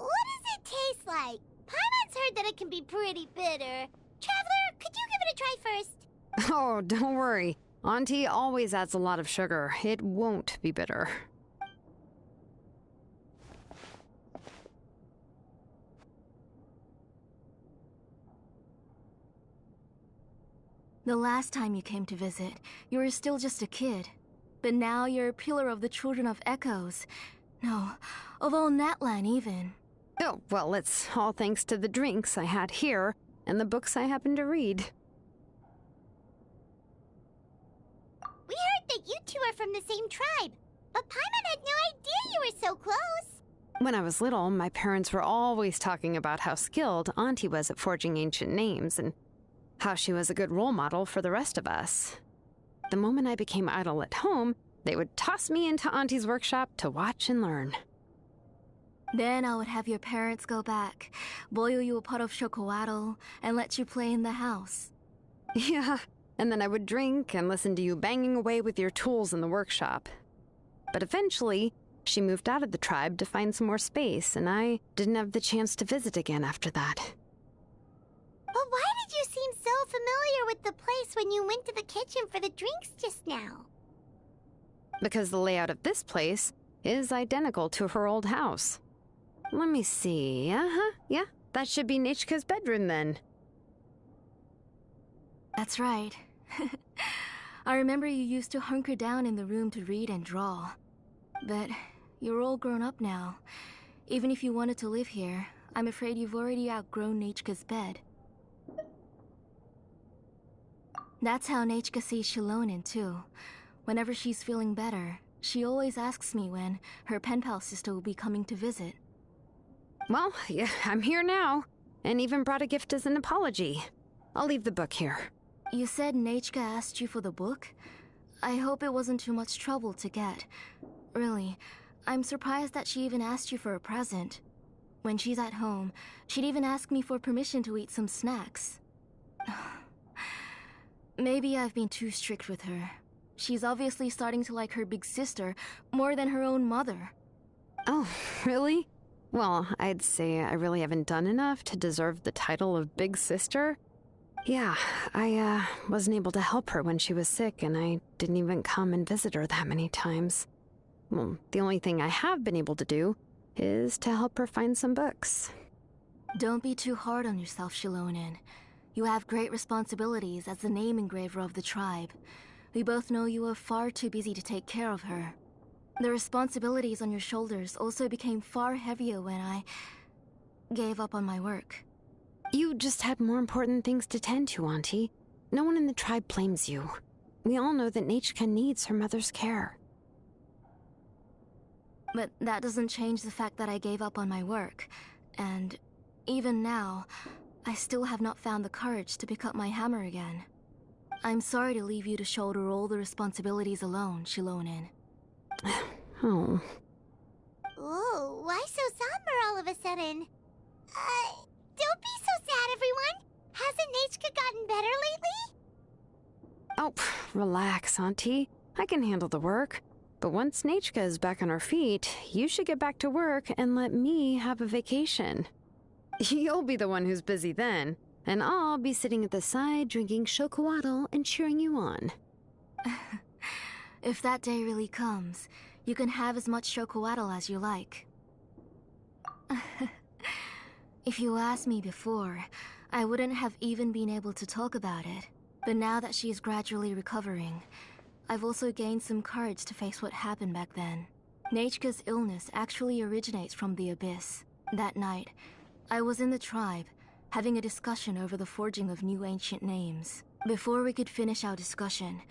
What does it taste like? Paimon's heard that it can be pretty bitter. Traveler, could you give it a try first?
Oh, don't worry. Auntie always adds a lot of sugar. It won't be bitter.
The last time you came to visit, you were still just a kid. But now you're a pillar of the Children of Echoes. No, of all Natlan even.
Oh, well, it's all thanks to the drinks I had here and the books I happen to read.
We heard that you two are from the same tribe, but Paimon had no idea you were so close.
When I was little, my parents were always talking about how skilled Auntie was at forging ancient names and how she was a good role model for the rest of us. The moment I became idle at home, they would toss me into Auntie's workshop to watch and learn.
Then I would have your parents go back, boil you a pot of chocolatl, and let you play in the house.
Yeah, and then I would drink and listen to you banging away with your tools in the workshop. But eventually, she moved out of the tribe to find some more space, and I didn't have the chance to visit again after that.
But why did you seem so familiar with the place when you went to the kitchen for the drinks just now?
Because the layout of this place is identical to her old house. Let me see. Yeah, that should be Nechka's bedroom then.
That's right. I remember you used to hunker down in the room to read and draw. But you're all grown up now. Even if you wanted to live here, I'm afraid you've already outgrown Nechka's bed. That's how Nechka sees Xilonen too. Whenever she's feeling better, she always asks me when her pen pal sister will be coming to visit.
Well, yeah, I'm here now, and even brought a gift as an apology. I'll leave the book here.
You said Nechka asked you for the book? I hope it wasn't too much trouble to get. Really, I'm surprised that she even asked you for a present. When she's at home, she'd even ask me for permission to eat some snacks. Maybe I've been too strict with her. She's obviously starting to like her big sister more than her own mother.
Oh, really? Well, I'd say I really haven't done enough to deserve the title of big sister. Yeah, I wasn't able to help her when she was sick, and I didn't even come and visit her that many times. Well, the only thing I have been able to do is to help her find some books.
Don't be too hard on yourself, Xilonen. You have great responsibilities as the name engraver of the tribe. We both know you are far too busy to take care of her. The responsibilities on your shoulders also became far heavier when I gave up on my work.
You just had more important things to tend to, Auntie. No one in the tribe blames you. We all know that Nechka needs her mother's care.
But that doesn't change the fact that I gave up on my work. And even now, I still have not found the courage to pick up my hammer again. I'm sorry to leave you to shoulder all the responsibilities alone, Xilonen.
Oh.
Ooh, why so somber all of a sudden? Don't be so sad, everyone! Hasn't Nechka gotten better lately?
Oh, relax, Auntie. I can handle the work. But once Nechka is back on her feet, you should get back to work and let me have a vacation. You'll be the one who's busy then, and I'll be sitting at the side drinking chocolatl and cheering you on.
If that day really comes, you can have as much chocolatl as you like. If you asked me before, I wouldn't have even been able to talk about it. But now that she's gradually recovering, I've also gained some courage to face what happened back then. Nechka's illness actually originates from the Abyss. That night, I was in the tribe, having a discussion over the forging of new ancient names. Before we could finish our discussion,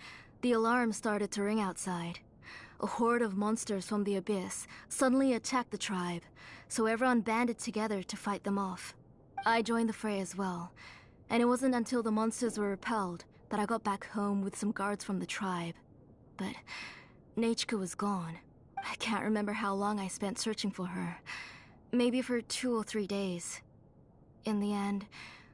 the alarm started to ring outside. A horde of monsters from the Abyss suddenly attacked the tribe, so everyone banded together to fight them off. I joined the fray as well, and it wasn't until the monsters were repelled that I got back home with some guards from the tribe. But Nechka was gone. I can't remember how long I spent searching for her. Maybe for 2 or 3 days. In the end,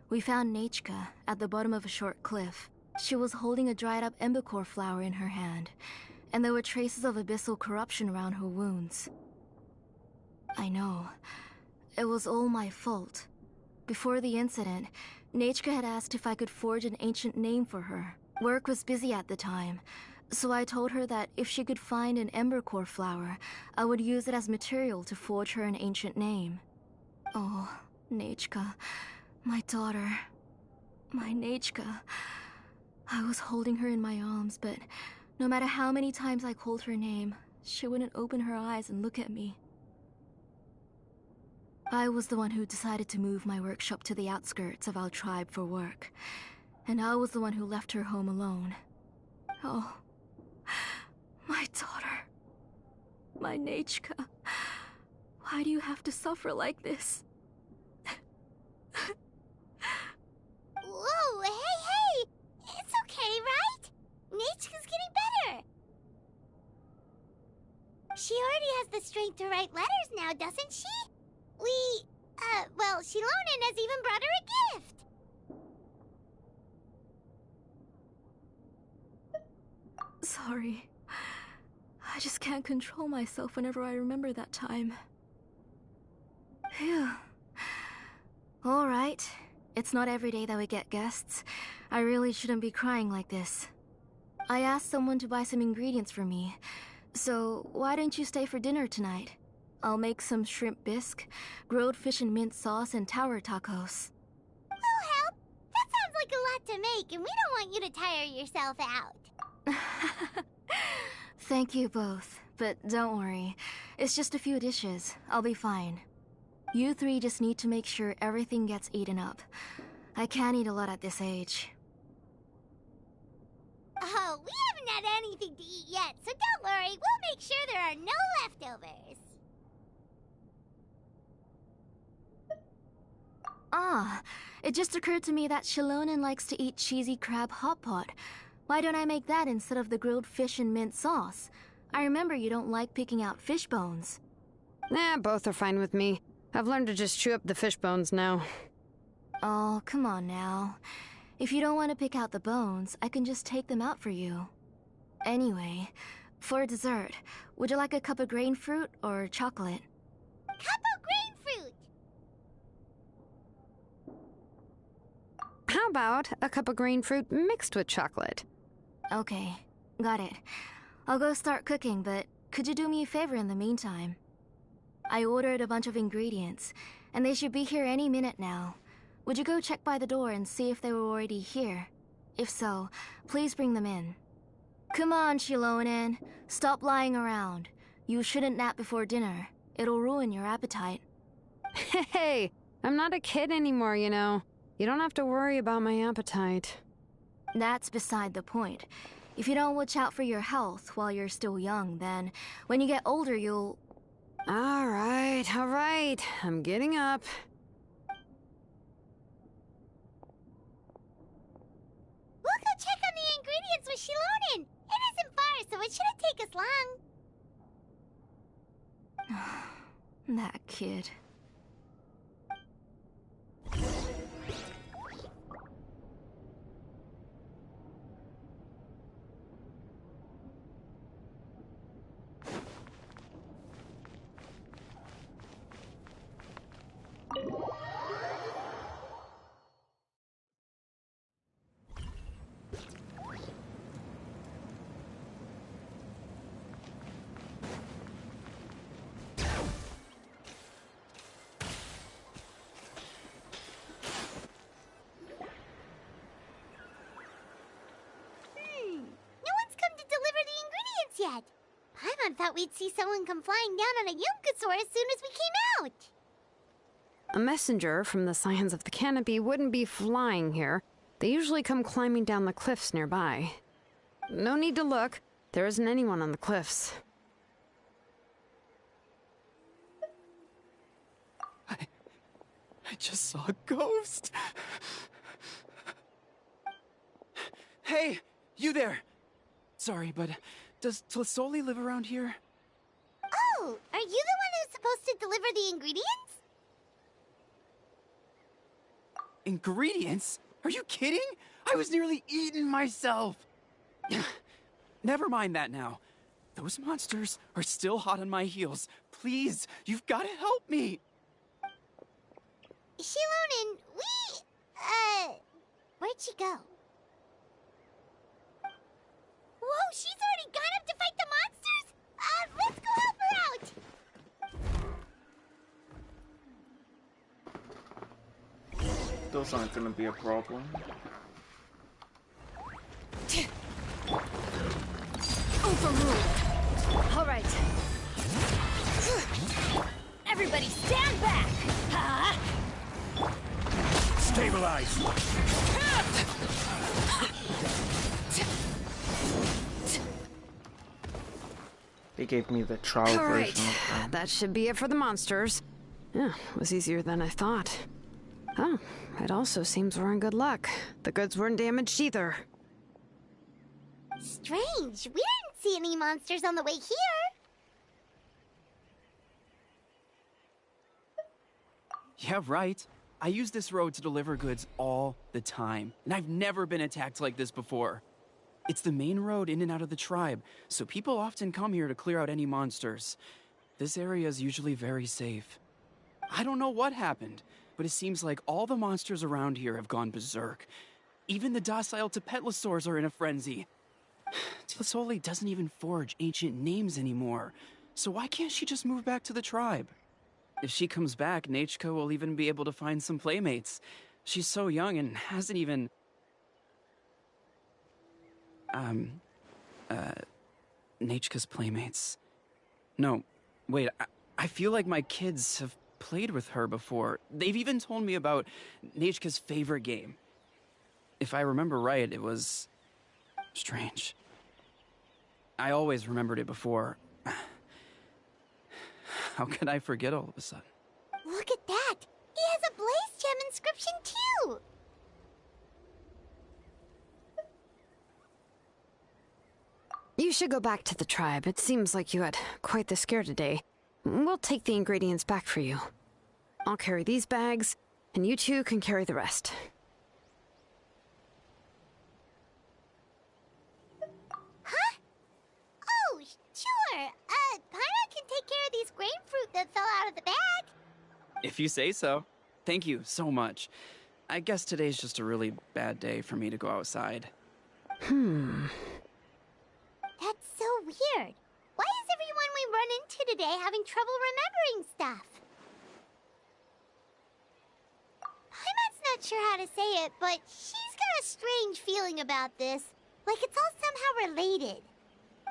we found Nechka at the bottom of a short cliff. She was holding a dried-up embercore flower in her hand, and there were traces of abyssal corruption around her wounds. I know. It was all my fault. Before the incident, Nachka had asked if I could forge an ancient name for her. Work was busy at the time, so I told her that if she could find an embercore flower, I would use it as material to forge her an ancient name. Oh, Nachka, my daughter, my Nachka. I was holding her in my arms, but no matter how many times I called her name, she wouldn't open her eyes and look at me. I was the one who decided to move my workshop to the outskirts of our tribe for work, and I was the one who left her home alone. Oh, my daughter, my Nachka, why do you have to suffer like this?
Whoa, hey! It's okay, right? Nachka's getting better. She already has the strength to write letters now, doesn't she? Well, Xilonen has even brought her a gift.
Sorry. I just can't control myself whenever I remember that time. Phew. Alright. It's not every day that we get guests. I really shouldn't be crying like this. I asked someone to buy some ingredients for me. So, why don't you stay for dinner tonight? I'll make some shrimp bisque, grilled fish and mint sauce, and tower tacos.
We'll help. That sounds like a lot to make, and we don't want you to tire yourself out.
Thank you both, but don't worry. It's just a few dishes. I'll be fine. You three just need to make sure everything gets eaten up. I can't eat a lot at this age.
Oh, we haven't had anything to eat yet, so don't worry. We'll make sure there are no leftovers.
Ah, it just occurred to me that Xilonen likes to eat cheesy crab hot pot. Why don't I make that instead of the grilled fish and mint sauce? I remember you don't like picking out fish bones.
Nah, both are fine with me. I've learned to just chew up the fish bones now.
Oh, come on now. If you don't want to pick out the bones, I can just take them out for you. Anyway, for dessert, would you like a cup of grain fruit or chocolate?
Cup of grain fruit!
How about a cup of green fruit mixed with chocolate?
Okay, got it. I'll go start cooking, but could you do me a favor in the meantime? I ordered a bunch of ingredients, and they should be here any minute now. Would you go check by the door and see if they were already here? If so, please bring them in. Come on, Xilonen. Stop lying around. You shouldn't nap before dinner. It'll ruin your appetite.
Hey, I'm not a kid anymore, you know. You don't have to worry about my appetite.
That's beside the point. If you don't watch out for your health while you're still young, then when you get older, you'll...
All right. I'm getting up.
We'll go check on the ingredients with Xilonen. It isn't far, so it shouldn't take us long.
That kid.
Yet. Paimon thought we'd see someone come flying down on a Yunkasaur as soon as we came out.
A messenger from the Scions of the Canopy wouldn't be flying here. They usually come climbing down the cliffs nearby. No need to look. There isn't anyone on the cliffs.
I just saw a ghost. Hey, you there. Sorry, but does Tlisoli live around here?
Oh, are you the one who's supposed to deliver the ingredients?
Ingredients? Are you kidding? I was nearly eaten myself. Never mind that now. Those monsters are still hot on my heels. Please, you've got to help me.
Xilonen, where'd she go? Whoa, she's already gone up to fight the monsters? Let's go help her out!
Those aren't gonna be a problem.
Overruled. All right. Everybody stand back!
Stabilize!
They gave me the trial
All right,
version of them.
that should be it for the monsters. Yeah, it was easier than I thought. Oh, it also seems we're in good luck. The goods weren't damaged either.
Strange, we didn't see any monsters on the way here.
Yeah, right. I use this road to deliver goods all the time, and I've never been attacked like this before. It's the main road in and out of the tribe, so people often come here to clear out any monsters. This area is usually very safe. I don't know what happened, but it seems like all the monsters around here have gone berserk. Even the docile Tepetlosaurs are in a frenzy. Tlisoli doesn't even forge ancient names anymore, so why can't she just move back to the tribe? If she comes back, Nachka will even be able to find some playmates. She's so young and hasn't even... Nachka's playmates. No, wait, I feel like my kids have played with her before. They've even told me about Nachka's favorite game. If I remember right, it was... strange. I always remembered it before. How could I forget all of a sudden?
Look at that! He has a Blaze Gem inscription too!
You should go back to the tribe. It seems like you had quite the scare today. We'll take the ingredients back for you. I'll carry these bags, and you two can carry the rest.
Huh? Oh, sure. Paimon can take care of these grain fruit that fell out of the bag.
If you say so. Thank you so much. I guess today's just a really bad day for me to go outside.
That's so weird. Why is everyone we run into today having trouble remembering stuff? Paimon's not sure how to say it, but she's got a strange feeling about this. Like it's all somehow related.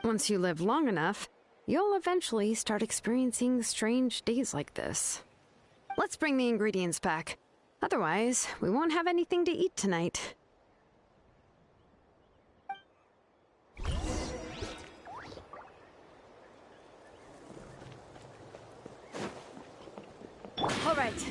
Once you live long enough, you'll eventually start experiencing strange days like this. Let's bring the ingredients back. Otherwise, we won't have anything to eat tonight.
All right.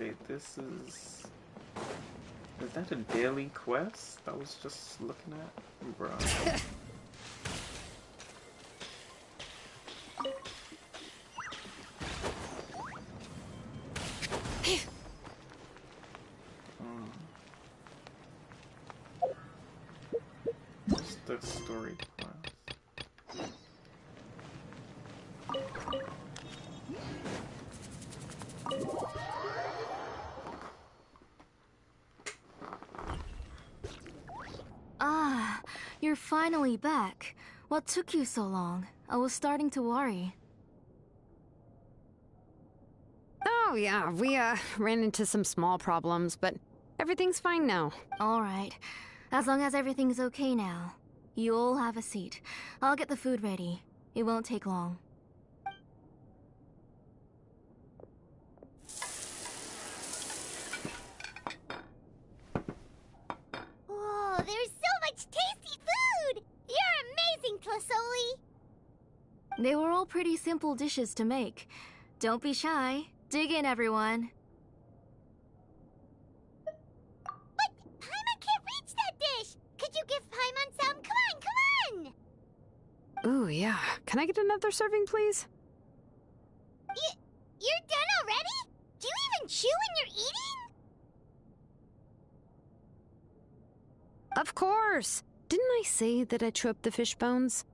Okay, this is... Is that a daily quest I was just looking at? Bruh. What's the story quest?
Ah, you're finally back. What took you so long? I was starting to worry.
Oh, yeah, we, ran into some small problems, but everything's fine now.
All right. As long as everything's okay now. You all have a seat. I'll get the food ready. It won't take long.
Whoa, there's so much tasty food! You're amazing, Tlasoli!
They were all pretty simple dishes to make. Don't be shy. Dig in, everyone.
But Paimon can't reach that dish! Could you give Paimon some? Come on!
Ooh, yeah. Can I get another serving, please?
You're done already? Do you even chew when you're eating?
Of course! Didn't I say that I'd chew up the fish bones?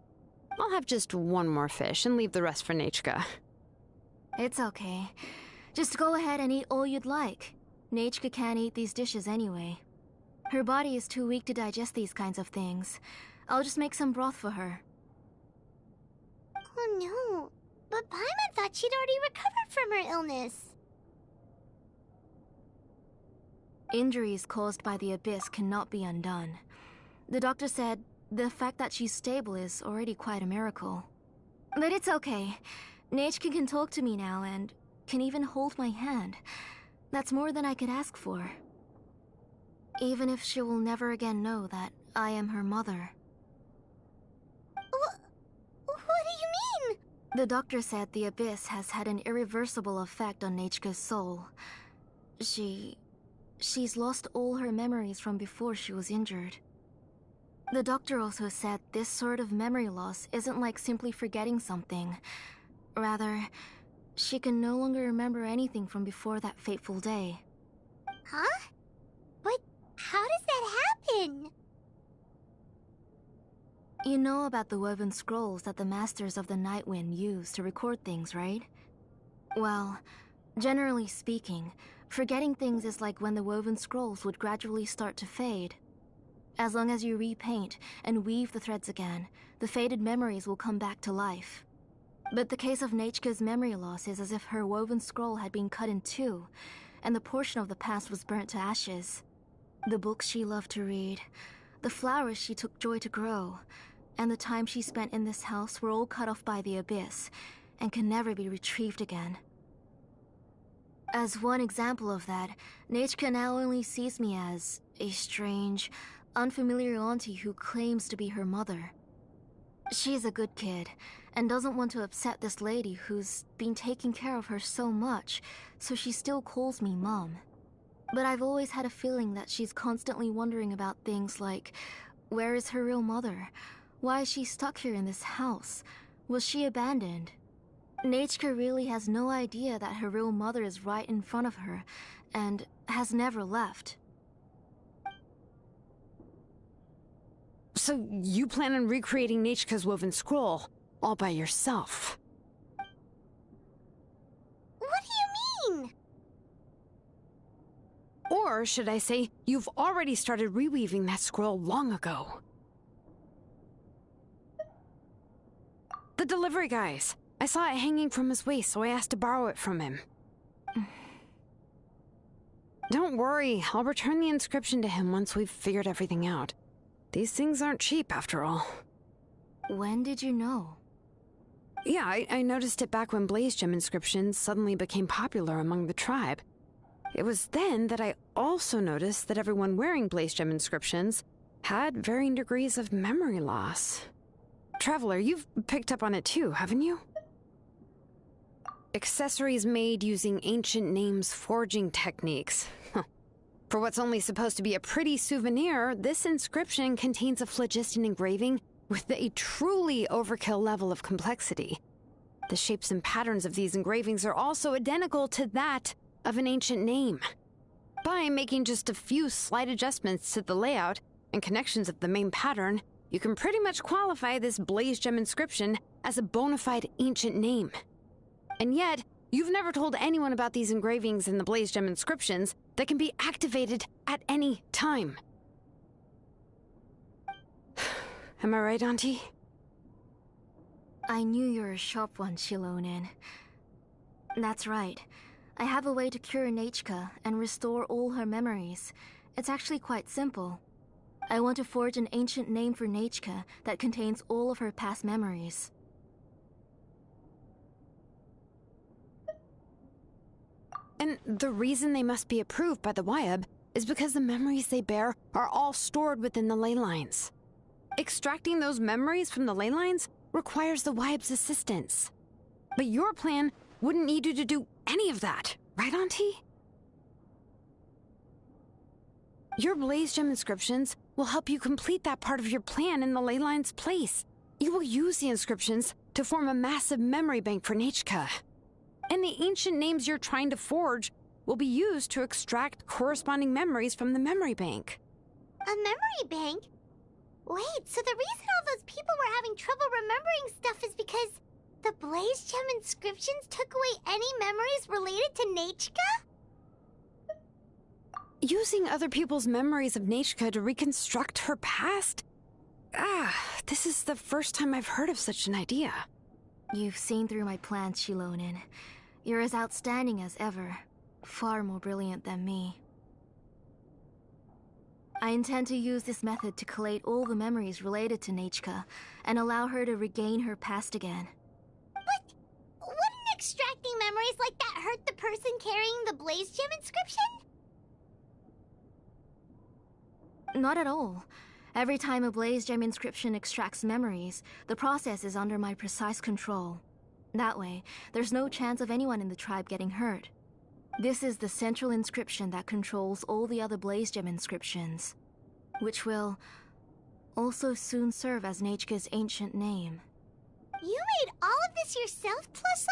I'll have just one more fish and leave the rest for Nachka.
It's okay. Just go ahead and eat all you'd like. Nachka can't eat these dishes anyway. Her body is too weak to digest these kinds of things. I'll just make some broth for her.
Oh no, but Paimon thought she'd already recovered from her illness.
Injuries caused by the Abyss cannot be undone. The doctor said the fact that she's stable is already quite a miracle. But it's okay. Nachka can talk to me now and can even hold my hand. That's more than I could ask for. Even if she will never again know that I am her mother.
What do you mean?
The doctor said the Abyss has had an irreversible effect on Nachka's soul. She's lost all her memories from before she was injured. The doctor also said this sort of memory loss isn't like simply forgetting something. Rather, she can no longer remember anything from before that fateful day.
Huh? But how does that happen?
You know about the woven scrolls that the Masters of the Night Wind use to record things, right? Well, generally speaking, forgetting things is like when the woven scrolls would gradually start to fade. As long as you repaint and weave the threads again, the faded memories will come back to life. But the case of Nachka's memory loss is as if her woven scroll had been cut in two, and the portion of the past was burnt to ashes. The books she loved to read, the flowers she took joy to grow, and the time she spent in this house were all cut off by the Abyss, and can never be retrieved again. As one example of that, Nachka now only sees me as a strange, unfamiliar auntie who claims to be her mother. She's a good kid, and doesn't want to upset this lady who's been taking care of her so much, so she still calls me Mom. But I've always had a feeling that she's constantly wondering about things like, where is her real mother? Why is she stuck here in this house? Was she abandoned? Nachka really has no idea that her real mother is right in front of her, and has never left.
So you plan on recreating Nachka's woven scroll, all by yourself?
What do you mean?
Or should I say, you've already started reweaving that scroll long ago. The delivery guys. I saw it hanging from his waist, so I asked to borrow it from him. Don't worry, I'll return the inscription to him once we've figured everything out. These things aren't cheap, after all.
When did you know?
Yeah, I noticed it back when Blaze Gem inscriptions suddenly became popular among the tribe. It was then that I also noticed that everyone wearing Blaze Gem inscriptions had varying degrees of memory loss. Traveler, you've picked up on it too, haven't you? Accessories made using ancient names forging techniques. For what's only supposed to be a pretty souvenir, this inscription contains a phlogiston engraving with a truly overkill level of complexity. The shapes and patterns of these engravings are also identical to that of an ancient name. By making just a few slight adjustments to the layout and connections of the main pattern, you can pretty much qualify this blaze gem inscription as a bona fide ancient name. And yet, you've never told anyone about these engravings and the blaze gem inscriptions that can be activated at any time. Am I right, Auntie?
I knew you were a sharp one, Xilonen. That's right. I have a way to cure Nechka and restore all her memories. It's actually quite simple. I want to forge an ancient name for Nechka that contains all of her past memories.
And the reason they must be approved by the Wyab is because the memories they bear are all stored within the ley lines. Extracting those memories from the ley lines requires the Wyab's assistance. But your plan wouldn't need you to do any of that, right, Auntie? Your blaze gem inscriptions will help you complete that part of your plan in the ley line's place. You will use the inscriptions to form a massive memory bank for Nechka. And the ancient names you're trying to forge will be used to extract corresponding memories from the memory bank.
A memory bank? Wait, so the reason all those people were having trouble remembering stuff is because the blaze gem inscriptions took away any memories related to Nechka?
Using other people's memories of Nechka to reconstruct her past? This is the first time I've heard of such an idea.
You've seen through my plans, Xilonen. You're as outstanding as ever. Far more brilliant than me. I intend to use this method to collate all the memories related to Nechka and allow her to regain her past again.
But wouldn't extracting memories like that hurt the person carrying the blaze gem inscription?
Not at all. Every time a blaze gem inscription extracts memories, the process is under my precise control. That way, there's no chance of anyone in the tribe getting hurt. This is the central inscription that controls all the other blaze gem inscriptions, which will also soon serve as Nechka's ancient name.
You made all of this yourself, plus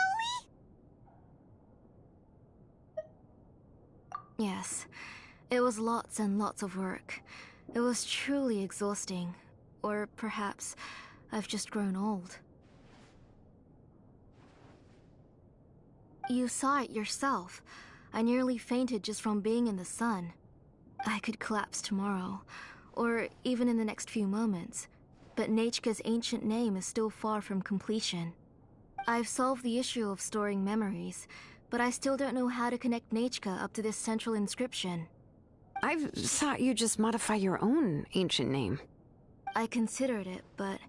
Oli?
Yes, it was lots and lots of work. It was truly exhausting. Or perhaps I've just grown old. You saw it yourself. I nearly fainted just from being in the sun. I could collapse tomorrow, or even in the next few moments. But Nechka's ancient name is still far from completion. I've solved the issue of storing memories, but I still don't know how to connect Nechka up to this central inscription.
I've thought you just modify your own ancient name.
I considered it, but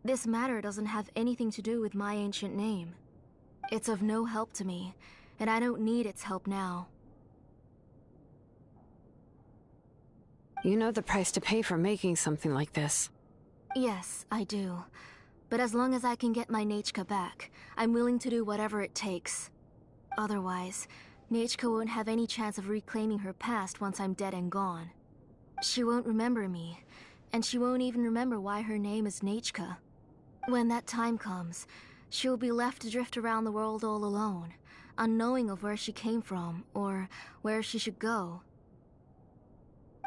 this matter doesn't have anything to do with my ancient name. It's of no help to me, and I don't need its help now.
You know the price to pay for making something like this.
Yes, I do. But as long as I can get my Nechka back, I'm willing to do whatever it takes. Otherwise, Nechka won't have any chance of reclaiming her past once I'm dead and gone. She won't remember me, and she won't even remember why her name is Nechka. When that time comes, she'll be left to drift around the world all alone, unknowing of where she came from or where she should go.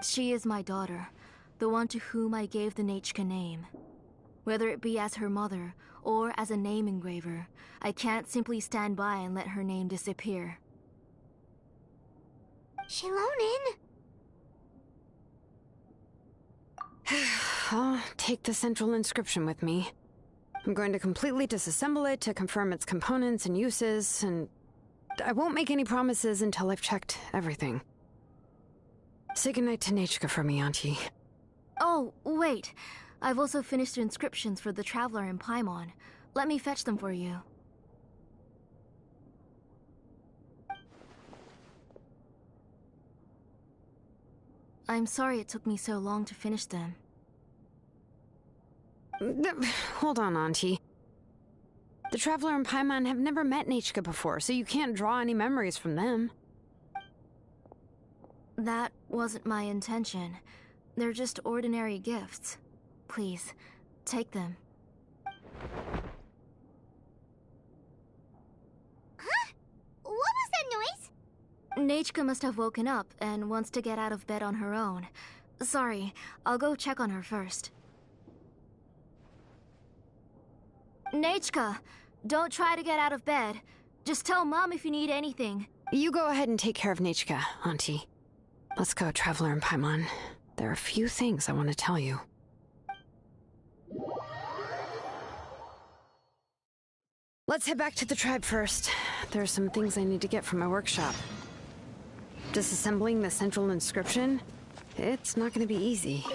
She is my daughter, the one to whom I gave the Nechka name. Whether it be as her mother or as a name engraver, I can't simply stand by and let her name disappear.
Xilonen!
I'll take the central inscription with me. I'm going to completely disassemble it to confirm its components and uses, and I won't make any promises until I've checked everything. Say goodnight to Nechka for me, Auntie.
Oh, wait. I've also finished the inscriptions for the Traveler in Paimon. Let me fetch them for you. I'm sorry it took me so long to finish them.
Hold on, Auntie. The Traveler and Paimon have never met Nechka before, so you can't draw any memories from them.
That wasn't my intention. They're just ordinary gifts. Please, take them.
Huh? What was that noise?
Nechka must have woken up and wants to get out of bed on her own. Sorry, I'll go check on her first. Nechka, don't try to get out of bed. Just tell Mom if you need anything.
You go ahead and take care of Nechka, Auntie. Let's go, Traveler and Paimon. There are a few things I want to tell you. Let's head back to the tribe first. There are some things I need to get from my workshop. Disassembling the central inscription? It's not going to be easy.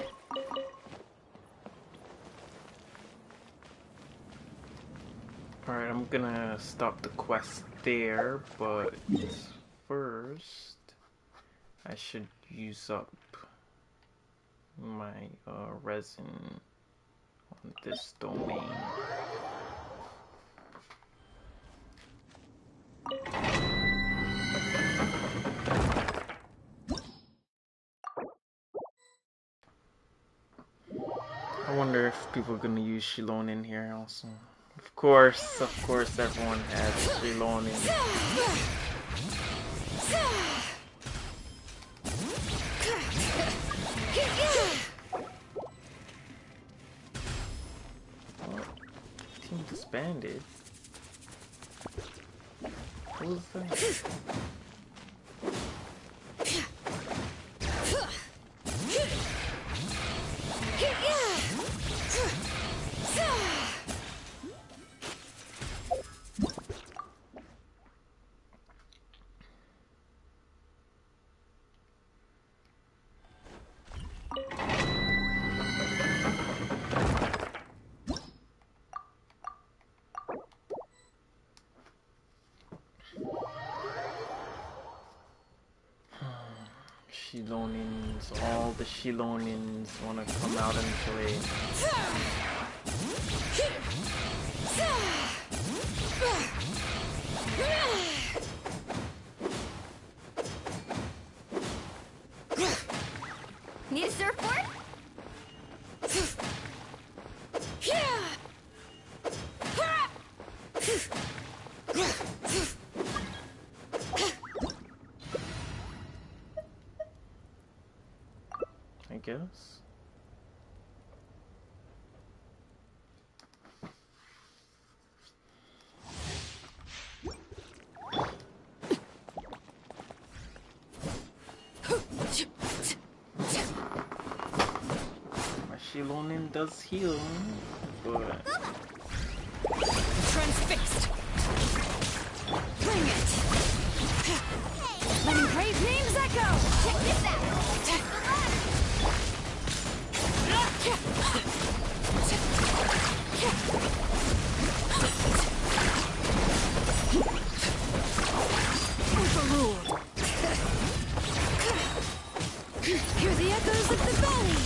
Alright, I'm gonna stop the quest there, but first I should use up my resin on this domain. I wonder if people are gonna use Xilonen here also. Of course, everyone has Xilonen. Oh, team disbanded. What was that? Xilonens, all the Xilonens wanna come out and play.
Need a surfboard?
I guess. My Xilonen does heal, but
Transfixed. Bring it. Letting praise names echo.
Check this out!
Overruled. Hear the echoes of the valley.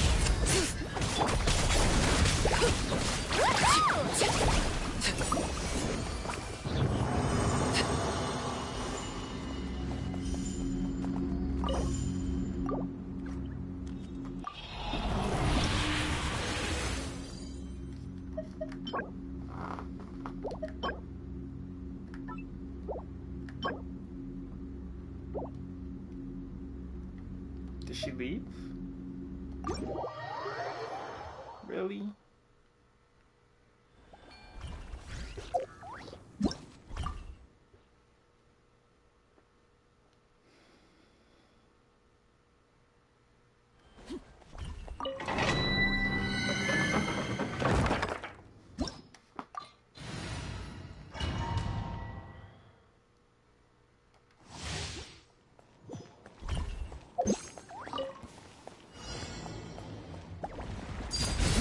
did she leave? Really?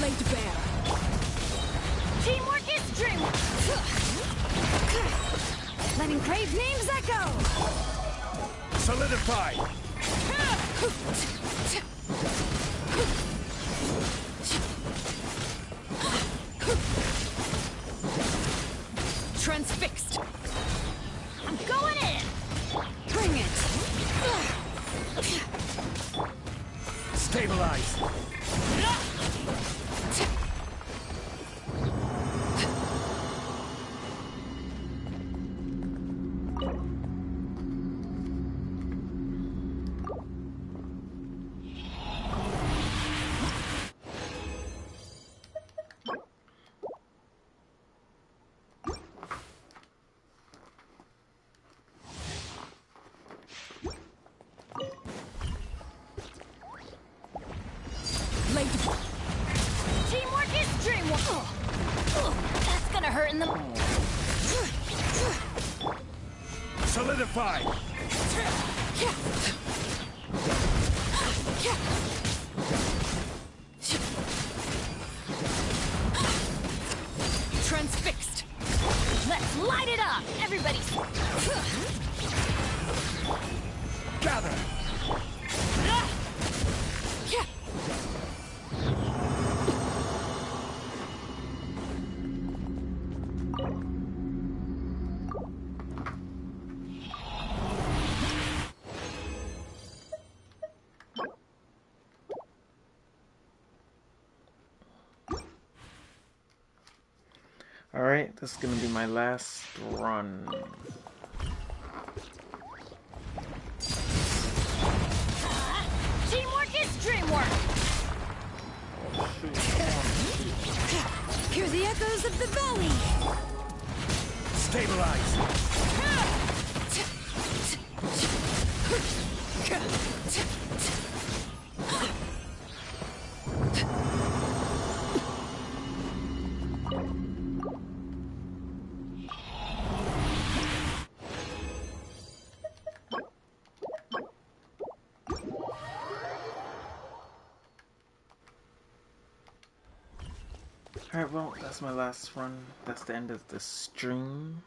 Laid bare.
Teamwork is dreamwork!
Letting crave names echo.
Solidify! Stabilize!
Teamwork is dreamwork! That's gonna hurt in the...
Solidify!
Transfixed! Let's light it up! Everybody...
Gather!
Alright, this is gonna be my last run.
Teamwork is dreamwork!
Hear the echoes of the valley!
Stabilize!
Alright, well, that's my last run. That's the end of the stream.